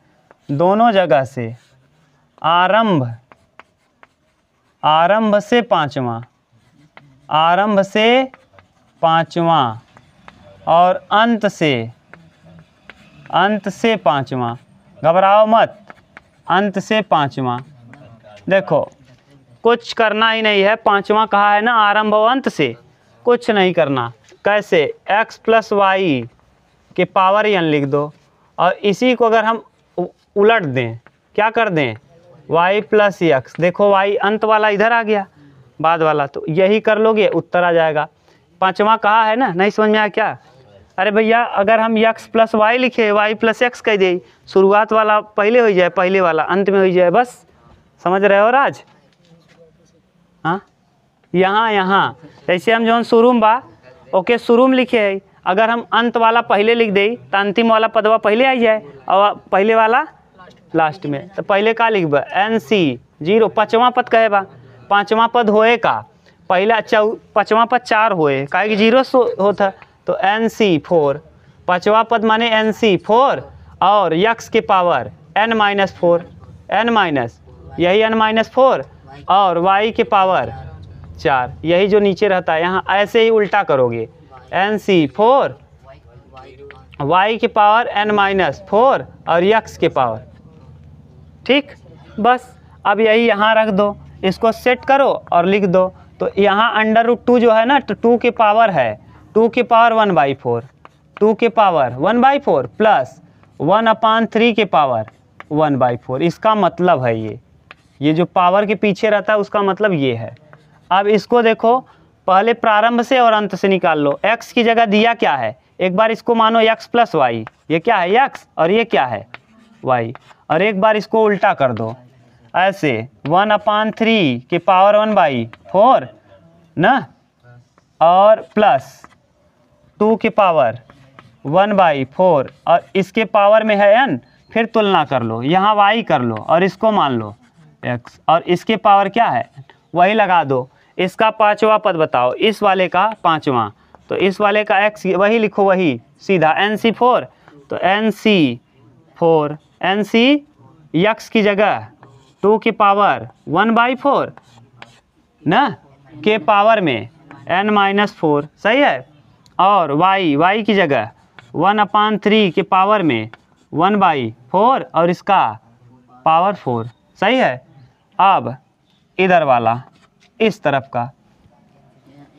दोनों जगह से, आरंभ से 5वां, आरंभ से 5वां और अंत से 5वां, घबराओ मत, अंत से 5वां। देखो कुछ करना ही नहीं है, 5वां कहा है ना, आरंभ और अंत से कुछ नहीं करना। कैसे, x + y के पावर n लिख दो और इसी को अगर हम उलट दें, क्या कर दें, y + x। देखो y अंत वाला इधर आ गया, बाद वाला, तो यही कर लोगे, उत्तर आ जाएगा। 5वां कहा है ना, नहीं समझ में आया क्या? अरे भैया अगर हम x + y लिखे, y + x कह दे, शुरुआत वाला पहले हो जाए, पहले वाला अंत में हो जाए, बस समझ रहे हो राज? हाँ यहाँ जैसे हम जो शुरू में बा, ओके शुरू में लिखे है, अगर हम अंत वाला पहले लिख दे तो अंतिम वाला पदवा पहले आ जाए और पहले वाला लास्ट में। तो पहले का लिख बा NC0, 5वां पद कहे बा, 5वां पद होए का, पहला 5वां पद 4 होए, काहे कि 0 होता, तो NC4, 5वां पद माने NC4 और x के पावर n-4, यही n-4 और y के पावर 4, यही जो नीचे रहता है। यहाँ ऐसे ही उल्टा करोगे, NC4 y के पावर n-4 और x के पावर, ठीक, बस अब यही यहाँ रख दो, इसको सेट करो और लिख दो। तो यहाँ अंडर रूट 2 जो है ना, तो 2 के पावर है 2 के पावर 1/4, 2 के पावर 1/4 प्लस 1/3 के पावर 1/4। इसका मतलब है ये जो पावर के पीछे रहता है उसका मतलब ये है। अब इसको देखो, पहले प्रारंभ से और अंत से निकाल लो। x की जगह दिया क्या है, एक बार इसको मानो x + y, ये क्या है x और ये क्या है y, और एक बार इसको उल्टा कर दो ऐसे 1/3 के पावर 1/4 ना, और प्लस 2 के पावर 1/4 और इसके पावर में है n, फिर तुलना कर लो, यहाँ y कर लो और इसको मान लो x, और इसके पावर क्या है वही लगा दो। इसका पांचवा पद बताओ, इस वाले का पांचवा, तो इस वाले का x वही लिखो, वही सीधा NC4, तो NC4 x की जगह 2 के पावर 1/4 ना के पावर में n-4, सही है, और y की जगह 1/3 के पावर में 1/4 और इसका पावर 4, सही है। अब इधर वाला इस तरफ का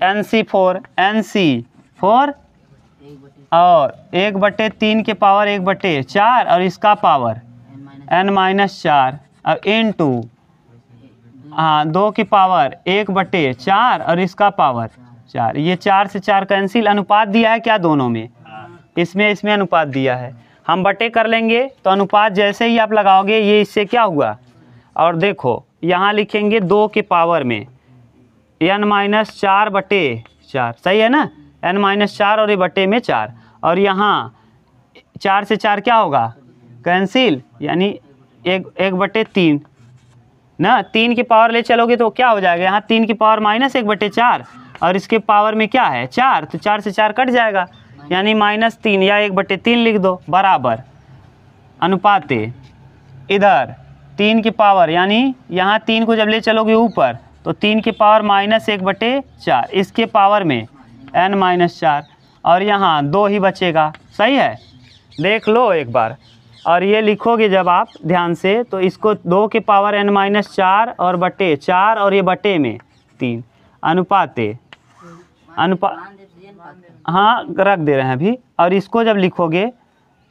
NC4 और 1/3 के पावर 1/4 और इसका पावर n-4 और इनटू 2 की पावर 1/4 और इसका पावर 4। ये 4 से 4 कैंसिल। अनुपात दिया है क्या दोनों में, इसमें अनुपात दिया है। हम बटे कर लेंगे तो अनुपात जैसे ही आप लगाओगे ये इससे क्या हुआ, और देखो यहाँ लिखेंगे 2 के पावर में n-4/4, सही है ना, n-4 और ये बटे में 4, और यहाँ 4 से 4 क्या होगा कैंसिल, यानी 1/3 ना, 3 की पावर ले चलोगे तो क्या हो जाएगा, यहाँ 3 की पावर -1/4 और इसके पावर में क्या है 4, तो 4 से 4 कट जाएगा, यानी -3 या 1/3 लिख दो, बराबर अनुपाते इधर 3 की पावर, यानी यहाँ 3 को जब ले चलोगे ऊपर तो 3 की पावर -1/4, इसके पावर में n-4 और यहाँ 2 ही बचेगा, सही है। देख लो एक बार, और ये लिखोगे जब आप ध्यान से तो इसको 2 के पावर n-4 और बटे 4 और ये बटे में 3 अनुपाते हाँ रख दे रहे हैं अभी, और इसको जब लिखोगे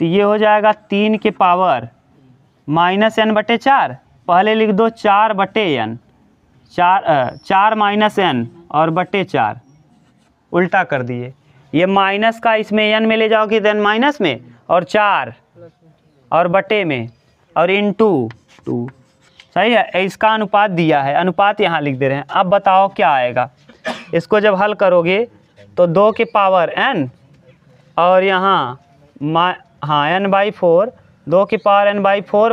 तो ये हो जाएगा 3 के पावर -n/4, पहले लिख दो 4/n, 4 -n और बटे 4 उल्टा कर दिए। ये माइनस का इसमें n में ले जाओगे देन माइनस में, और 4 और बटे में और इनटू 2, सही है। इसका अनुपात दिया है, अनुपात यहाँ लिख दे रहे हैं। अब बताओ क्या आएगा, इसको जब हल करोगे तो 2 के पावर n और यहाँ n/4, 2 की पावर n/4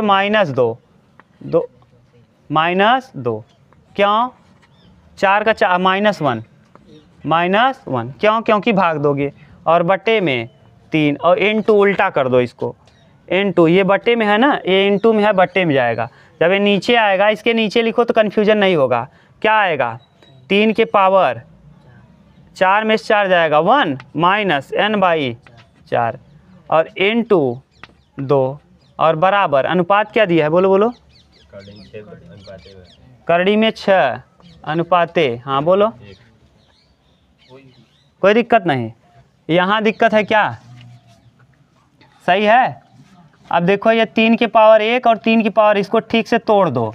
-2 क्यों, 4 का -1 क्यों, क्योंकि भाग दोगे, और बटे में 3 और इनटू उल्टा कर दो इसको, इनटू ये बटे में है ना, ये इनटू में है बटे में जाएगा, जब ये नीचे आएगा इसके नीचे लिखो तो कन्फ्यूजन नहीं होगा। क्या आएगा 3 के पावर 4 में से 4 जाएगा 1 -n/4 और इनटू 2 और बराबर अनुपात क्या दिया है, बोलो बोलो, करड़ी में 6 अनुपाते, हाँ बोलो, कोई दिक्कत नहीं, यहाँ दिक्कत है क्या, सही है। अब देखो ये 3 के पावर 1 और 3 की पावर, इसको ठीक से तोड़ दो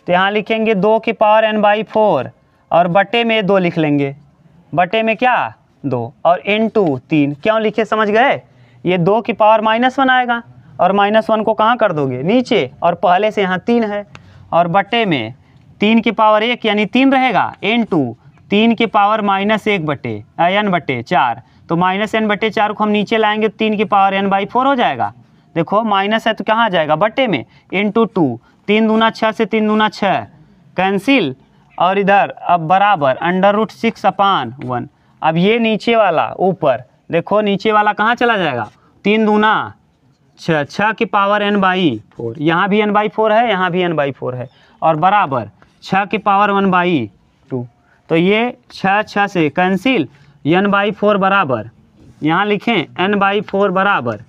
तो यहाँ लिखेंगे 2 की पावर n/4 और बटे में 2 लिख लेंगे, बटे में क्या 2 और इनटू 3, क्यों लिखे समझ गए, ये 2 की पावर -1 आएगा और -1 को कहाँ कर दोगे नीचे, और पहले से यहाँ 3 है, और बटे में 3 की पावर 1 यानी 3 रहेगा, इनटू 3 की पावर -n/4, तो -n/4 को हम नीचे लाएंगे तो 3 की पावर n/4 हो जाएगा। देखो माइनस है तो कहाँ आ जाएगा बटे में, इनटू 2, 3 दूना 6 से 3 दूना 6 कैंसिल, और इधर अब बराबर √6/1। अब ये नीचे वाला ऊपर देखो, नीचे वाला कहाँ चला जाएगा, 3 दूना 6, 6 की पावर n/4, यहाँ भी n/4 है, यहाँ भी n/4 है, और बराबर 6 की पावर 1/2, तो ये 6 से कैंसिल, n/4 बराबर, यहाँ लिखें n/4 बराबर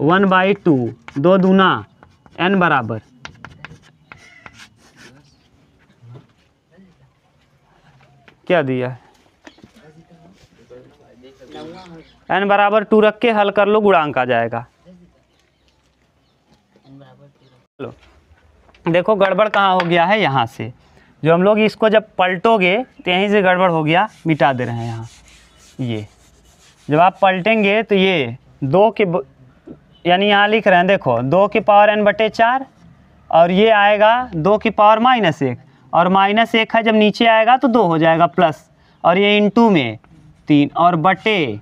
1/2, 2 दूना n बराबर क्या दिया है, n बराबर 2 रख के हल कर लो, गुणांक आ जाएगा। चलो देखो गड़बड़ कहाँ हो गया है, यहाँ से जो हम लोग इसको जब पलटोगे तो यहीं से गड़बड़ हो गया, मिटा दे रहे हैं यहाँ। ये जब आप पलटेंगे तो ये 2 के यानी यहाँ लिख रहे हैं देखो 2 की पावर n/4 और ये आएगा 2 की पावर -1 और -1 है, जब नीचे आएगा तो 2 हो जाएगा प्लस, और ये इंटू में 3 और बटे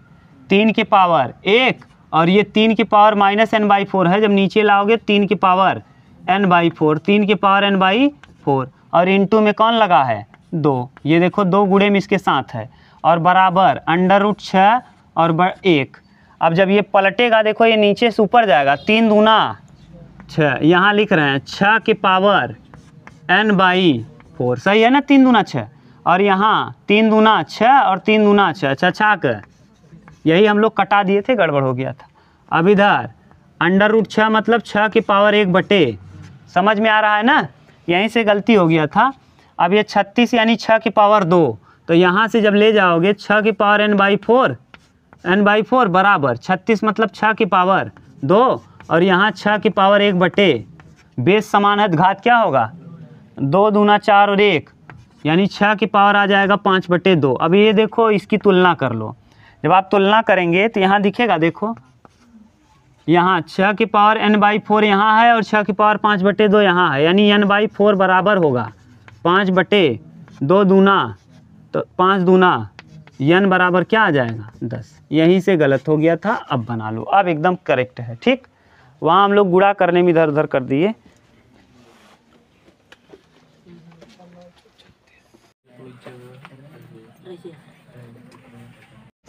3 की पावर 1 और ये 3 की पावर -n/4 है, जब नीचे लाओगे 3 की पावर n/4, 3 की पावर n/4 और इंटू में कौन लगा है 2, ये देखो 2 गुणे में इसके साथ है, और बराबर √6 और 1। अब जब ये पलटेगा देखो ये नीचे से ऊपर जाएगा, 3 दूना 6, यहाँ लिख रहे हैं 6 की पावर n/4, सही है ना, 3 दूना 6 और यहाँ 3 दूना 6 और 3 दूना 6, 6 यही हम लोग कटा दिए थे, गड़बड़ हो गया था। अब इधर √6 मतलब 6 की पावर 1 बटे, समझ में आ रहा है ना, यहीं से गलती हो गया था। अब ये 36 यानी 6 की पावर 2, तो यहाँ से जब ले जाओगे 6 की पावर n/4 बराबर 36 मतलब 6 की पावर 2 और यहाँ 6 की पावर 1 बटे, बेस समान है तो घात क्या होगा, 2 दूना 4 और 1 यानी 6 की पावर आ जाएगा 5/2। अब ये देखो इसकी तुलना कर लो, जब आप तुलना करेंगे तो यहाँ दिखेगा, देखो यहाँ 6 की पावर n/4 यहाँ है और 6 की पावर 5/2 यहाँ है, यानी n/4 बराबर होगा 5/2 दूना, तो 5 दूना n बराबर क्या आ जाएगा 10। यहीं से गलत हो गया था, अब बना लो, अब एकदम करेक्ट है। ठीक, वहाँ हम लोग गुणा करने में इधर उधर कर दिए।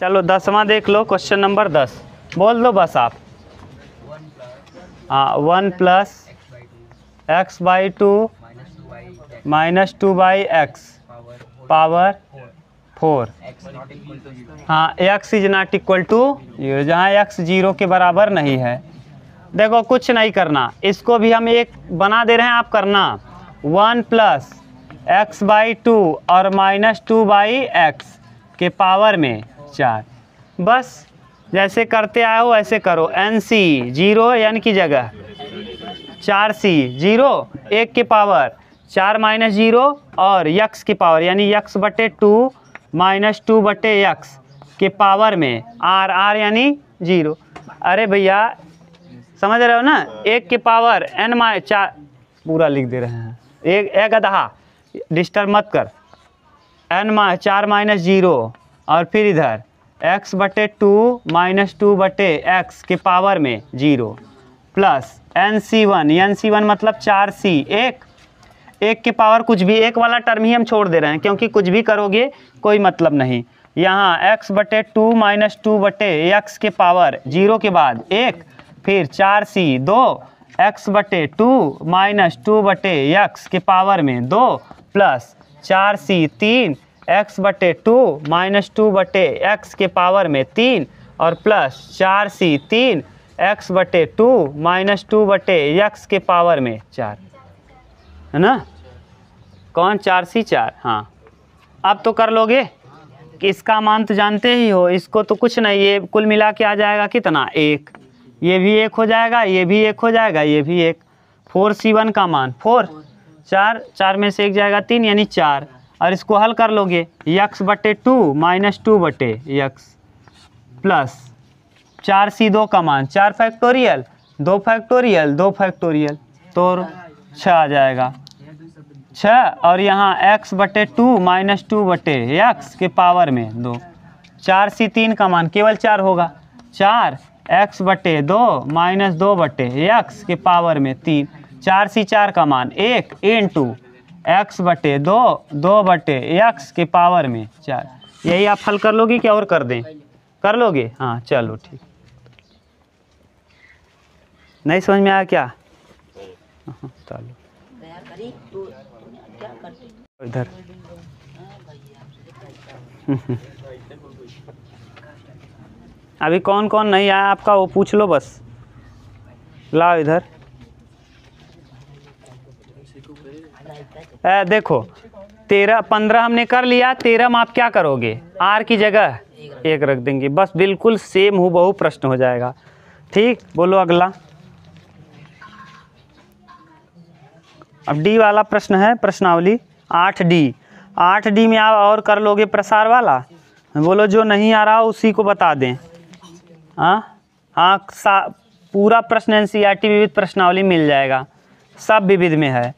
चलो 10वां देख लो, क्वेश्चन नंबर 10, बोल दो बस आप। हाँ, 1 + x/2 - 2/x पावर 4। हाँ, x is not equal to 0, जहाँ x 0 के बराबर नहीं है। देखो कुछ नहीं करना, इसको भी हम एक बना दे रहे हैं, आप करना 1 + x/2 और -2/x के पावर में 4, बस जैसे करते आए हो ऐसे करो। NC 0 n की जगह 4C 0 1 के पावर 4 - 0 और x की पावर यानी x/2 - 2/x के पावर में r यानी 0। अरे भैया समझ रहे हो ना, 1 की पावर n/4 पूरा लिख दे रहे हैं, एक आधा डिस्टर्ब मत कर, n/4 - 0 और फिर इधर x/2 - 2/x के पावर में 0 प्लस NC1 मतलब 4C 1 के पावर कुछ भी, एक वाला टर्म ही हम छोड़ दे रहे हैं क्योंकि कुछ भी करोगे कोई मतलब नहीं। यहाँ x/2 - 2/x के पावर 0 के बाद 1, फिर 4C 2 x/2 - 2/x के पावर में 2 प्लस 4C 3 x/2 - 2/x के पावर में 3 और प्लस 4C 3 x/2 - 2/x के पावर में 4, है ना, कौन 4C 4। हाँ, अब तो कर लोगे कि इसका मान तो जानते ही हो, इसको तो कुछ नहीं, ये कुल मिला के आ जाएगा कितना 1, ये भी 1 हो जाएगा, ये भी 1 हो जाएगा, ये भी 1। 4C1 का मान 4, 4 में से 1 जाएगा 3 यानी 4, और इसको हल कर लोगे x/2 - 2/x प्लस 4C2 का मान 4 फैक्टोरियल 2 फैक्टोरियल 2 फैक्टोरियल तो 6 आ जाएगा 6, और यहाँ x/2 - 2/x के पावर में 2, 4C3 का मान केवल 4 होगा, 4 x/2 - 2/x के पावर में 3, 4C4 का मान 1 इंटू x/2 2/x के पावर में 4। यही आप हल कर लोगे क्या और कर दें, कर लोगे। हाँ चलो ठीक, नहीं समझ में आया क्या, चलो इधर अभी कौन कौन नहीं आया आपका वो पूछ लो बस, लाओ इधर। देखो 13 15 हमने कर लिया, 13 में आप क्या करोगे, आर की जगह 1 रख देंगे, बस बिल्कुल सेम हूबहू प्रश्न हो जाएगा। ठीक, बोलो अगला। अब डी वाला प्रश्न है, प्रश्नावली 8D। 8D में आप और कर लोगे प्रसार वाला, बोलो जो नहीं आ रहा उसी को बता दें। हाँ, पूरा प्रश्न NCERT विविध प्रश्नावली मिल जाएगा, सब विविध में है,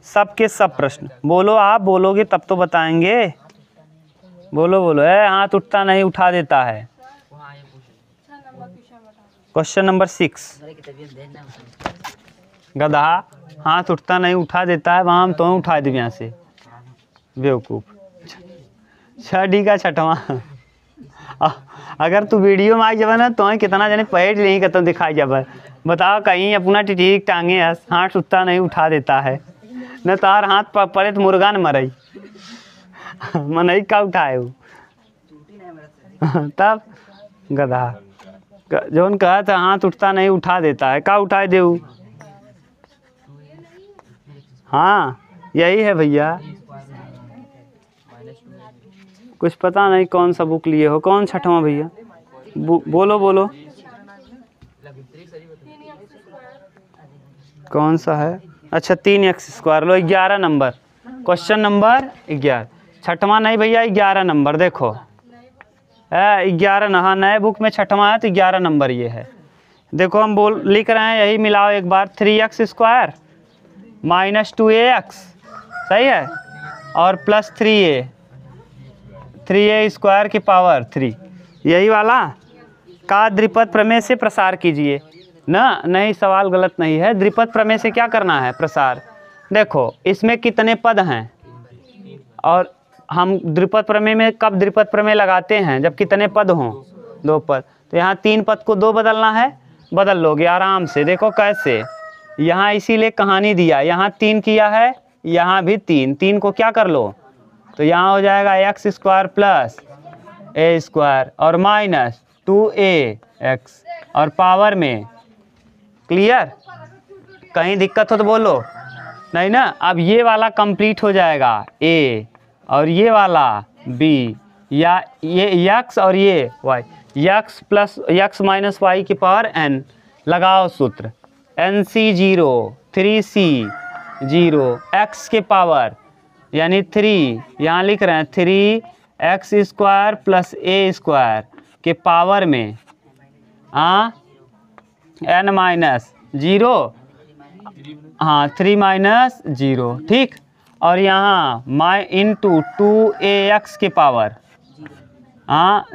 सब के सब प्रश्न। बोलो, आप बोलोगे तब तो बताएंगे, बोलो बोलो। हाथ उठता नहीं उठा देता है। क्वेश्चन नंबर 6, गधा हाथ उठता नहीं उठा देता है, वहाँ हम तो उठा दे यहाँ से, बेवकूफ़। 6D का 6वां। अगर तू वीडियो में आई जब ना तो कितना जने पढ़ नहीं करता दिखाई जब, बताओ कहीं अपना टिटिक टांगे हाथ उठता नहीं उठा देता है, न तार हाथ पड़े तो मुर्गा न मरई मनई का उठाए वो तब गधा जौन कहा था हाथ उठता नहीं उठा देता है, का उठाए दे। हाँ यही है भैया, कुछ पता नहीं कौन सा बुक लिए हो, कौन 6वां भैया, बोलो बोलो कौन सा है। अच्छा 3x², लो 11 नंबर, क्वेश्चन नंबर 11। 6वां नहीं भैया, 11 नंबर देखो, 11 हाँ, नए बुक में 6वां है तो 11 नंबर ये है। देखो हम लिख रहे हैं, यही मिलाओ एक बार, 3x² - 2ax, सही है, और प्लस 3a² की पावर 3, यही वाला का द्विपद प्रमेय से प्रसार कीजिए ना। नहीं, सवाल गलत नहीं है, द्विपद प्रमेय से क्या करना है प्रसार। देखो इसमें कितने पद हैं, और हम द्विपद प्रमेय में कब द्विपद प्रमेय लगाते हैं, जब कितने पद हों, 2 पद। तो यहाँ 3 पद को 2 बदलना है, बदल लोगे आराम से। देखो कैसे, यहाँ इसीलिए कहानी दिया, यहाँ 3 किया है, यहाँ भी 3 को क्या कर लो, तो यहाँ हो जाएगा x² + a² और -2ax और पावर में। क्लियर, कहीं दिक्कत हो तो बोलो, नहीं ना। अब ये वाला कंप्लीट हो जाएगा a और ये वाला b, या ये x और ये y, x - y की पावर n। लगाओ सूत्र, NC0 3C0 x के पावर यानी 3, यहाँ लिख रहे हैं 3x² + a² के पावर में n-0, हाँ 3 - 0, ठीक। और यहाँ × 2ax के पावर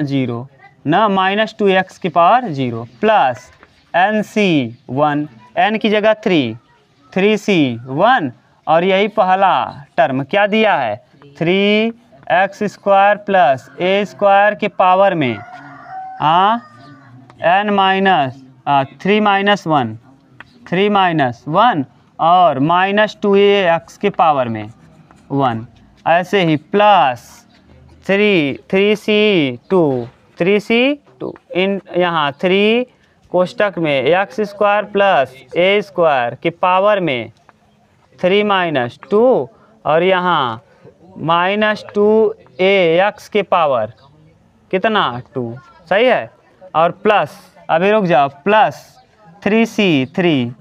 0 ना, -2x की पावर 0 प्लस NC1, n की जगह 3C1, और यही पहला टर्म क्या दिया है, 3x² + a² के पावर में n - 3 और -2ax के पावर में 1, ऐसे ही प्लस 3C2 इन यहाँ 3 कोष्टक में x² + a² के पावर में 3 - 2 और यहाँ -2ax के पावर कितना 2, सही है। और प्लस, अभी रुक जाओ, प्लस 3C3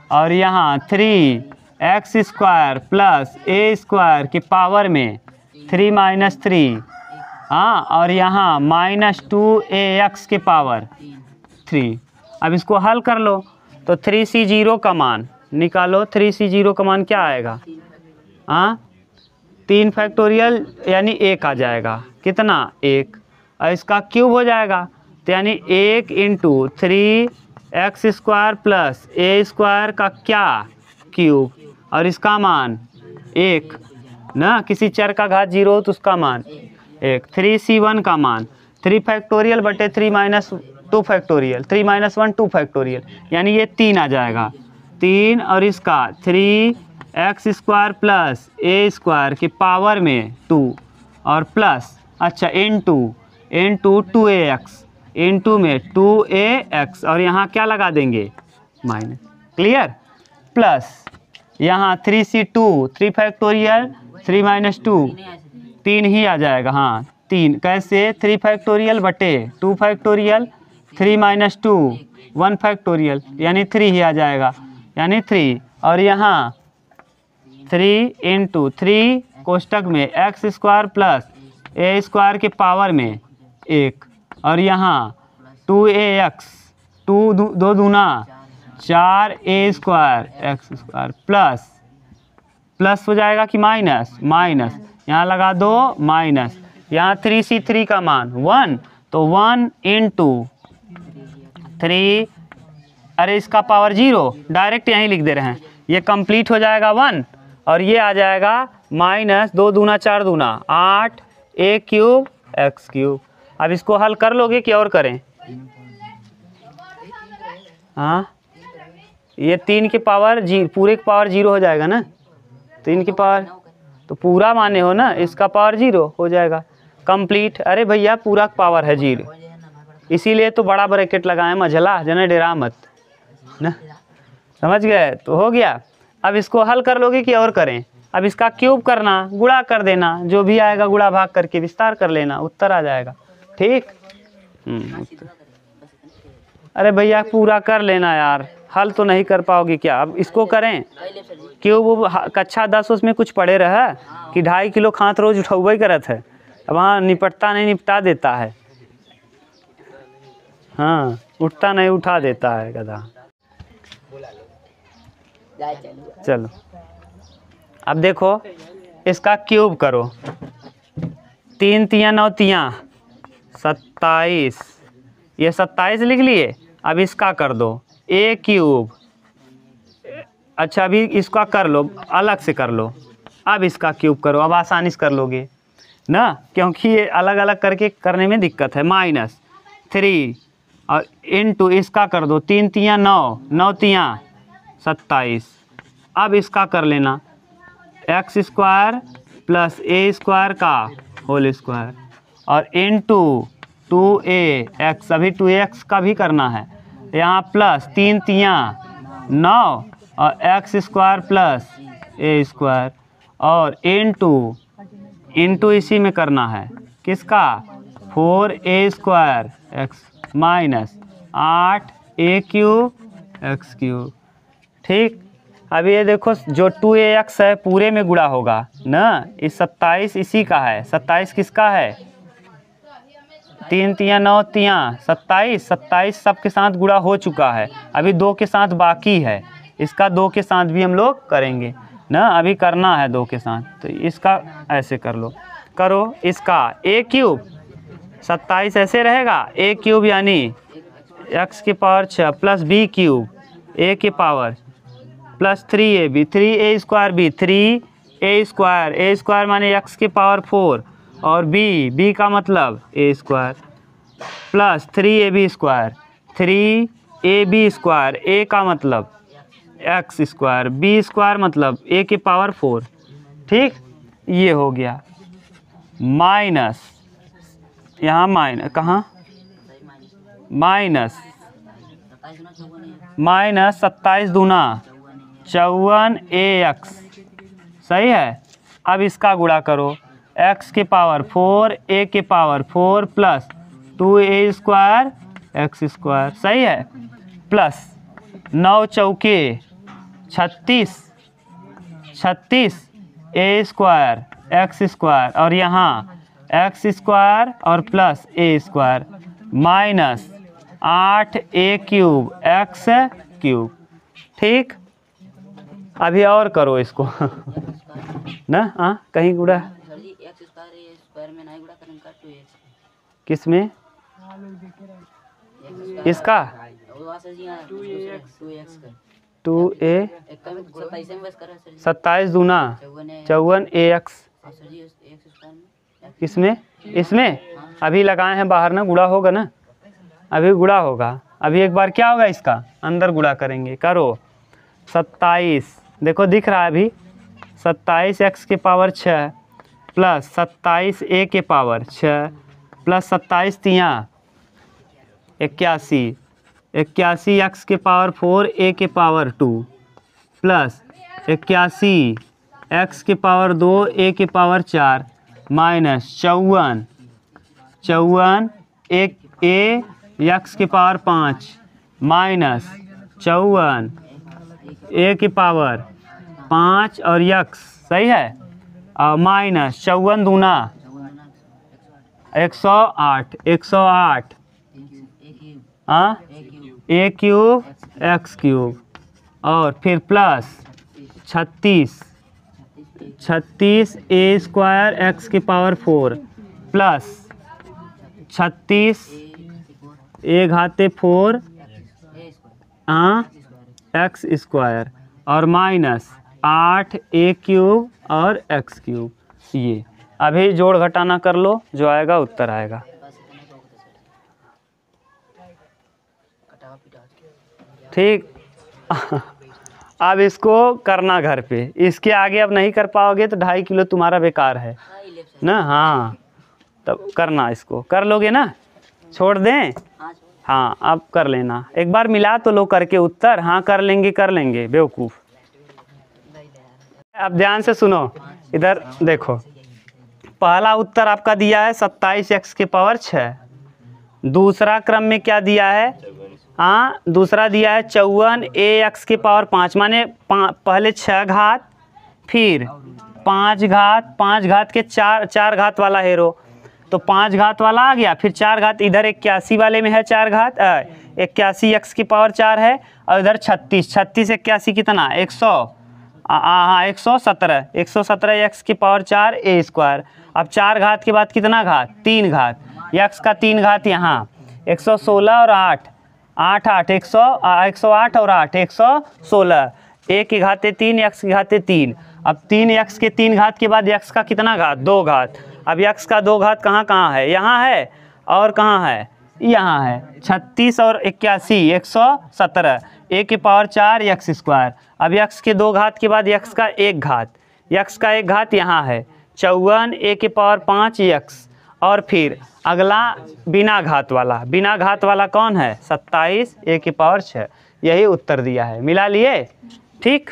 और यहाँ 3x² + a² के पावर में 3 - 3, हाँ, और यहाँ -2ax के पावर 3। अब इसको हल कर लो तो 3C0 का मान निकालो, 3C0 का मान क्या आएगा, 3 फैक्टोरियल यानी 1 आ जाएगा, कितना 1, और इसका क्यूब हो जाएगा, तो यानी 1 × 3x² + a² का क्या क्यूब, और इसका मान 1 ना, किसी चर का घात 0 हो तो उसका मान 1। 3C1 का मान 3 फैक्टोरियल बटे 3 - 2 फैक्टोरियल, 3 - 1 2 फैक्टोरियल, यानी ये 3 आ जाएगा, 3, और इसका 3x² + a² के पावर में 2 और प्लस, अच्छा × 2ax, × में 2ax और यहाँ क्या लगा देंगे माइनस, क्लियर, प्लस यहाँ 3c2 3 फैक्टोरियल 3 माइनस 2 3 ही आ जाएगा। हाँ 3 कैसे 3 फैक्टोरियल बटे 2 फैक्टोरियल 3 माइनस 2 1 फैक्टोरियल यानी 3 ही आ जाएगा यानी 3। और यहाँ 3 इंटू 3 कोष्टक में एक्स स्क्वायर प्लस ए स्क्वायर के पावर में 1 और यहाँ 2ax 2 दूना 4a square x square plus हो जाएगा कि माइनस माइनस यहाँ लगा दो माइनस यहाँ 3c3 का मान 1 तो 1 इंटू 3 अरे इसका पावर 0 डायरेक्ट यहीं लिख दे रहे हैं ये कंप्लीट हो जाएगा 1 और ये आ जाएगा माइनस 2 दूना 4 दूना 8 a क्यूब x क्यूब। अब इसको हल कर लोगे कि और करें? हाँ ये 3 के पावर पूरे के पावर 0 हो जाएगा ना 3 की पावर तो पूरा माने हो ना इसका पावर 0 हो जाएगा कंप्लीट। अरे भैया पूरा पावर है 0 इसीलिए तो बड़ा ब्रैकेट लगाए मझला जना डेरा मत ना समझ गए तो हो गया। अब इसको हल कर लोगे कि और करें? अब इसका क्यूब करना गुणा कर देना जो भी आएगा गुणा भाग करके विस्तार कर लेना उत्तर आ जाएगा ठीक। अरे भैया पूरा कर लेना यार हल तो नहीं कर पाओगे क्या? अब इसको करें क्यूब कक्षा 10 उसमें कुछ पड़े रहा कि 2.5 किलो खात रोज उठौबे करत है अब वहाँ निपटता नहीं निपटा देता है। हाँ उठता नहीं उठा देता है गधा। चलो अब देखो इसका क्यूब करो 3 तियाँ 9 तियाँ 27 ये 27 लिख लिए। अब इसका कर दो a क्यूब। अच्छा अभी इसका कर लो अलग से कर लो अब इसका क्यूब करो अब आसानी से कर लोगे ना क्योंकि ये अलग अलग करके करने में दिक्कत है -3 और इंटू इसका कर दो 3 तियाँ 9 तियाँ 27। अब इसका कर लेना एक्स स्क्वायर प्लस ए स्क्वायर का होल स्क्वायर और इंटू 2ax अभी 2x का भी करना है यहाँ प्लस 3 तियाँ 9 और एक्स स्क्वायर प्लस ए स्क्वायर और इंटू इसी में करना है किसका 4a square x minus 8a cube x cube ठीक। अब ये देखो जो 2ax है पूरे में गुणा होगा ना इस 27 इसी का है 27 किसका है 3 तियाँ 9 तियाँ 27 सब के साथ गुणा हो चुका है अभी 2 के साथ बाकी है इसका 2 के साथ भी हम लोग करेंगे ना अभी करना है 2 के साथ तो इसका ऐसे कर लो करो इसका a क्यूब 27 ऐसे रहेगा a क्यूब यानी x के power 6 plus b cube a के power plus 3ab 3a square b 3a square माने x के पावर 4 और b का मतलब a square plus 3ab square 3ab square a का मतलब x स्क्वायर b स्क्वायर मतलब a के पावर 4 ठीक। ये हो गया माइनस यहाँ माइनस कहाँ माइनस 27 दूना 54ax सही है। अब इसका गुणा करो x के पावर 4 a के power 4 plus 2a square x square सही है प्लस 9 चौके 36 a स्क्वायर एक्स स्क्वायर और यहाँ एक्स स्क्वायर और plus a square minus 8a cube x cube ठीक। अभी और करो इसको ना हाँ कहीं गुड़ा किस में इसका 2a 27 दूना 54ax किसमें इसमें अभी लगाए हैं बाहर ना गुड़ा होगा ना अभी गुड़ा होगा अभी एक बार क्या होगा इसका अंदर गुड़ा करेंगे करो 27 देखो दिख रहा है अभी 27x के पावर 6 प्लस 27a के पावर 6 प्लस 27 तियाँ 81 x के पावर 4 a के पावर 2 प्लस 81 x की पावर 2 a की पावर 4 माइनस 54 एक a x की पावर 5 माइनस 54 a की पावर 5 और x सही है और माइनस 54 दूना 108 हाँ a क्यूब x क्यूब और फिर प्लस 36 a स्क्वायर x की पावर 4 प्लस 36 a घाते 4 हाँ x स्क्वायर और माइनस 8 a क्यूब और x क्यूब। ये अभी जोड़ घटाना कर लो, जो आएगा उत्तर आएगा। ठीक अब इसको करना घर पे, इसके आगे अब नहीं कर पाओगे तो 2.5 किलो तुम्हारा बेकार है ना। हाँ तब करना, इसको कर लोगे ना, छोड़ दें। हाँ अब कर लेना, एक बार मिला तो लो करके उत्तर। हाँ कर लेंगे बेवकूफ़। अब ध्यान से सुनो, इधर देखो, पहला उत्तर आपका दिया है 27x की पावर 6। दूसरा क्रम में क्या दिया है? हाँ दूसरा दिया है 54 ax की पावर 5, माने पहले 6 घात फिर 5 घात के 4 घात वाला हेरो, तो 5 घात वाला आ गया, फिर 4 घात, इधर 81 वाले में है 4 घात 81 x की पावर 4 है और इधर 36 81 कितना 100 हाँ 117 x की पावर 4 a स्क्वायर। अब 4 घात के बाद कितना घात 3 घात, x का 3 घात यहाँ 116 और 108 और 8 116 a की घाते 3 x की घाते 3। अब 3x के 3 घात के बाद x का कितना घात 2 घात। अब x का 2 घात कहाँ है? यहाँ है और कहाँ है? यहाँ है। 36 और 81 117 a की पावर 4 x स्क्वायर। अब x के 2 घात के बाद x का 1 घात यहाँ है 54 a की पावर 5 x और फिर अगला बिना घात वाला कौन है 27 a की पावर 6। यही उत्तर दिया है, मिला लिए। ठीक।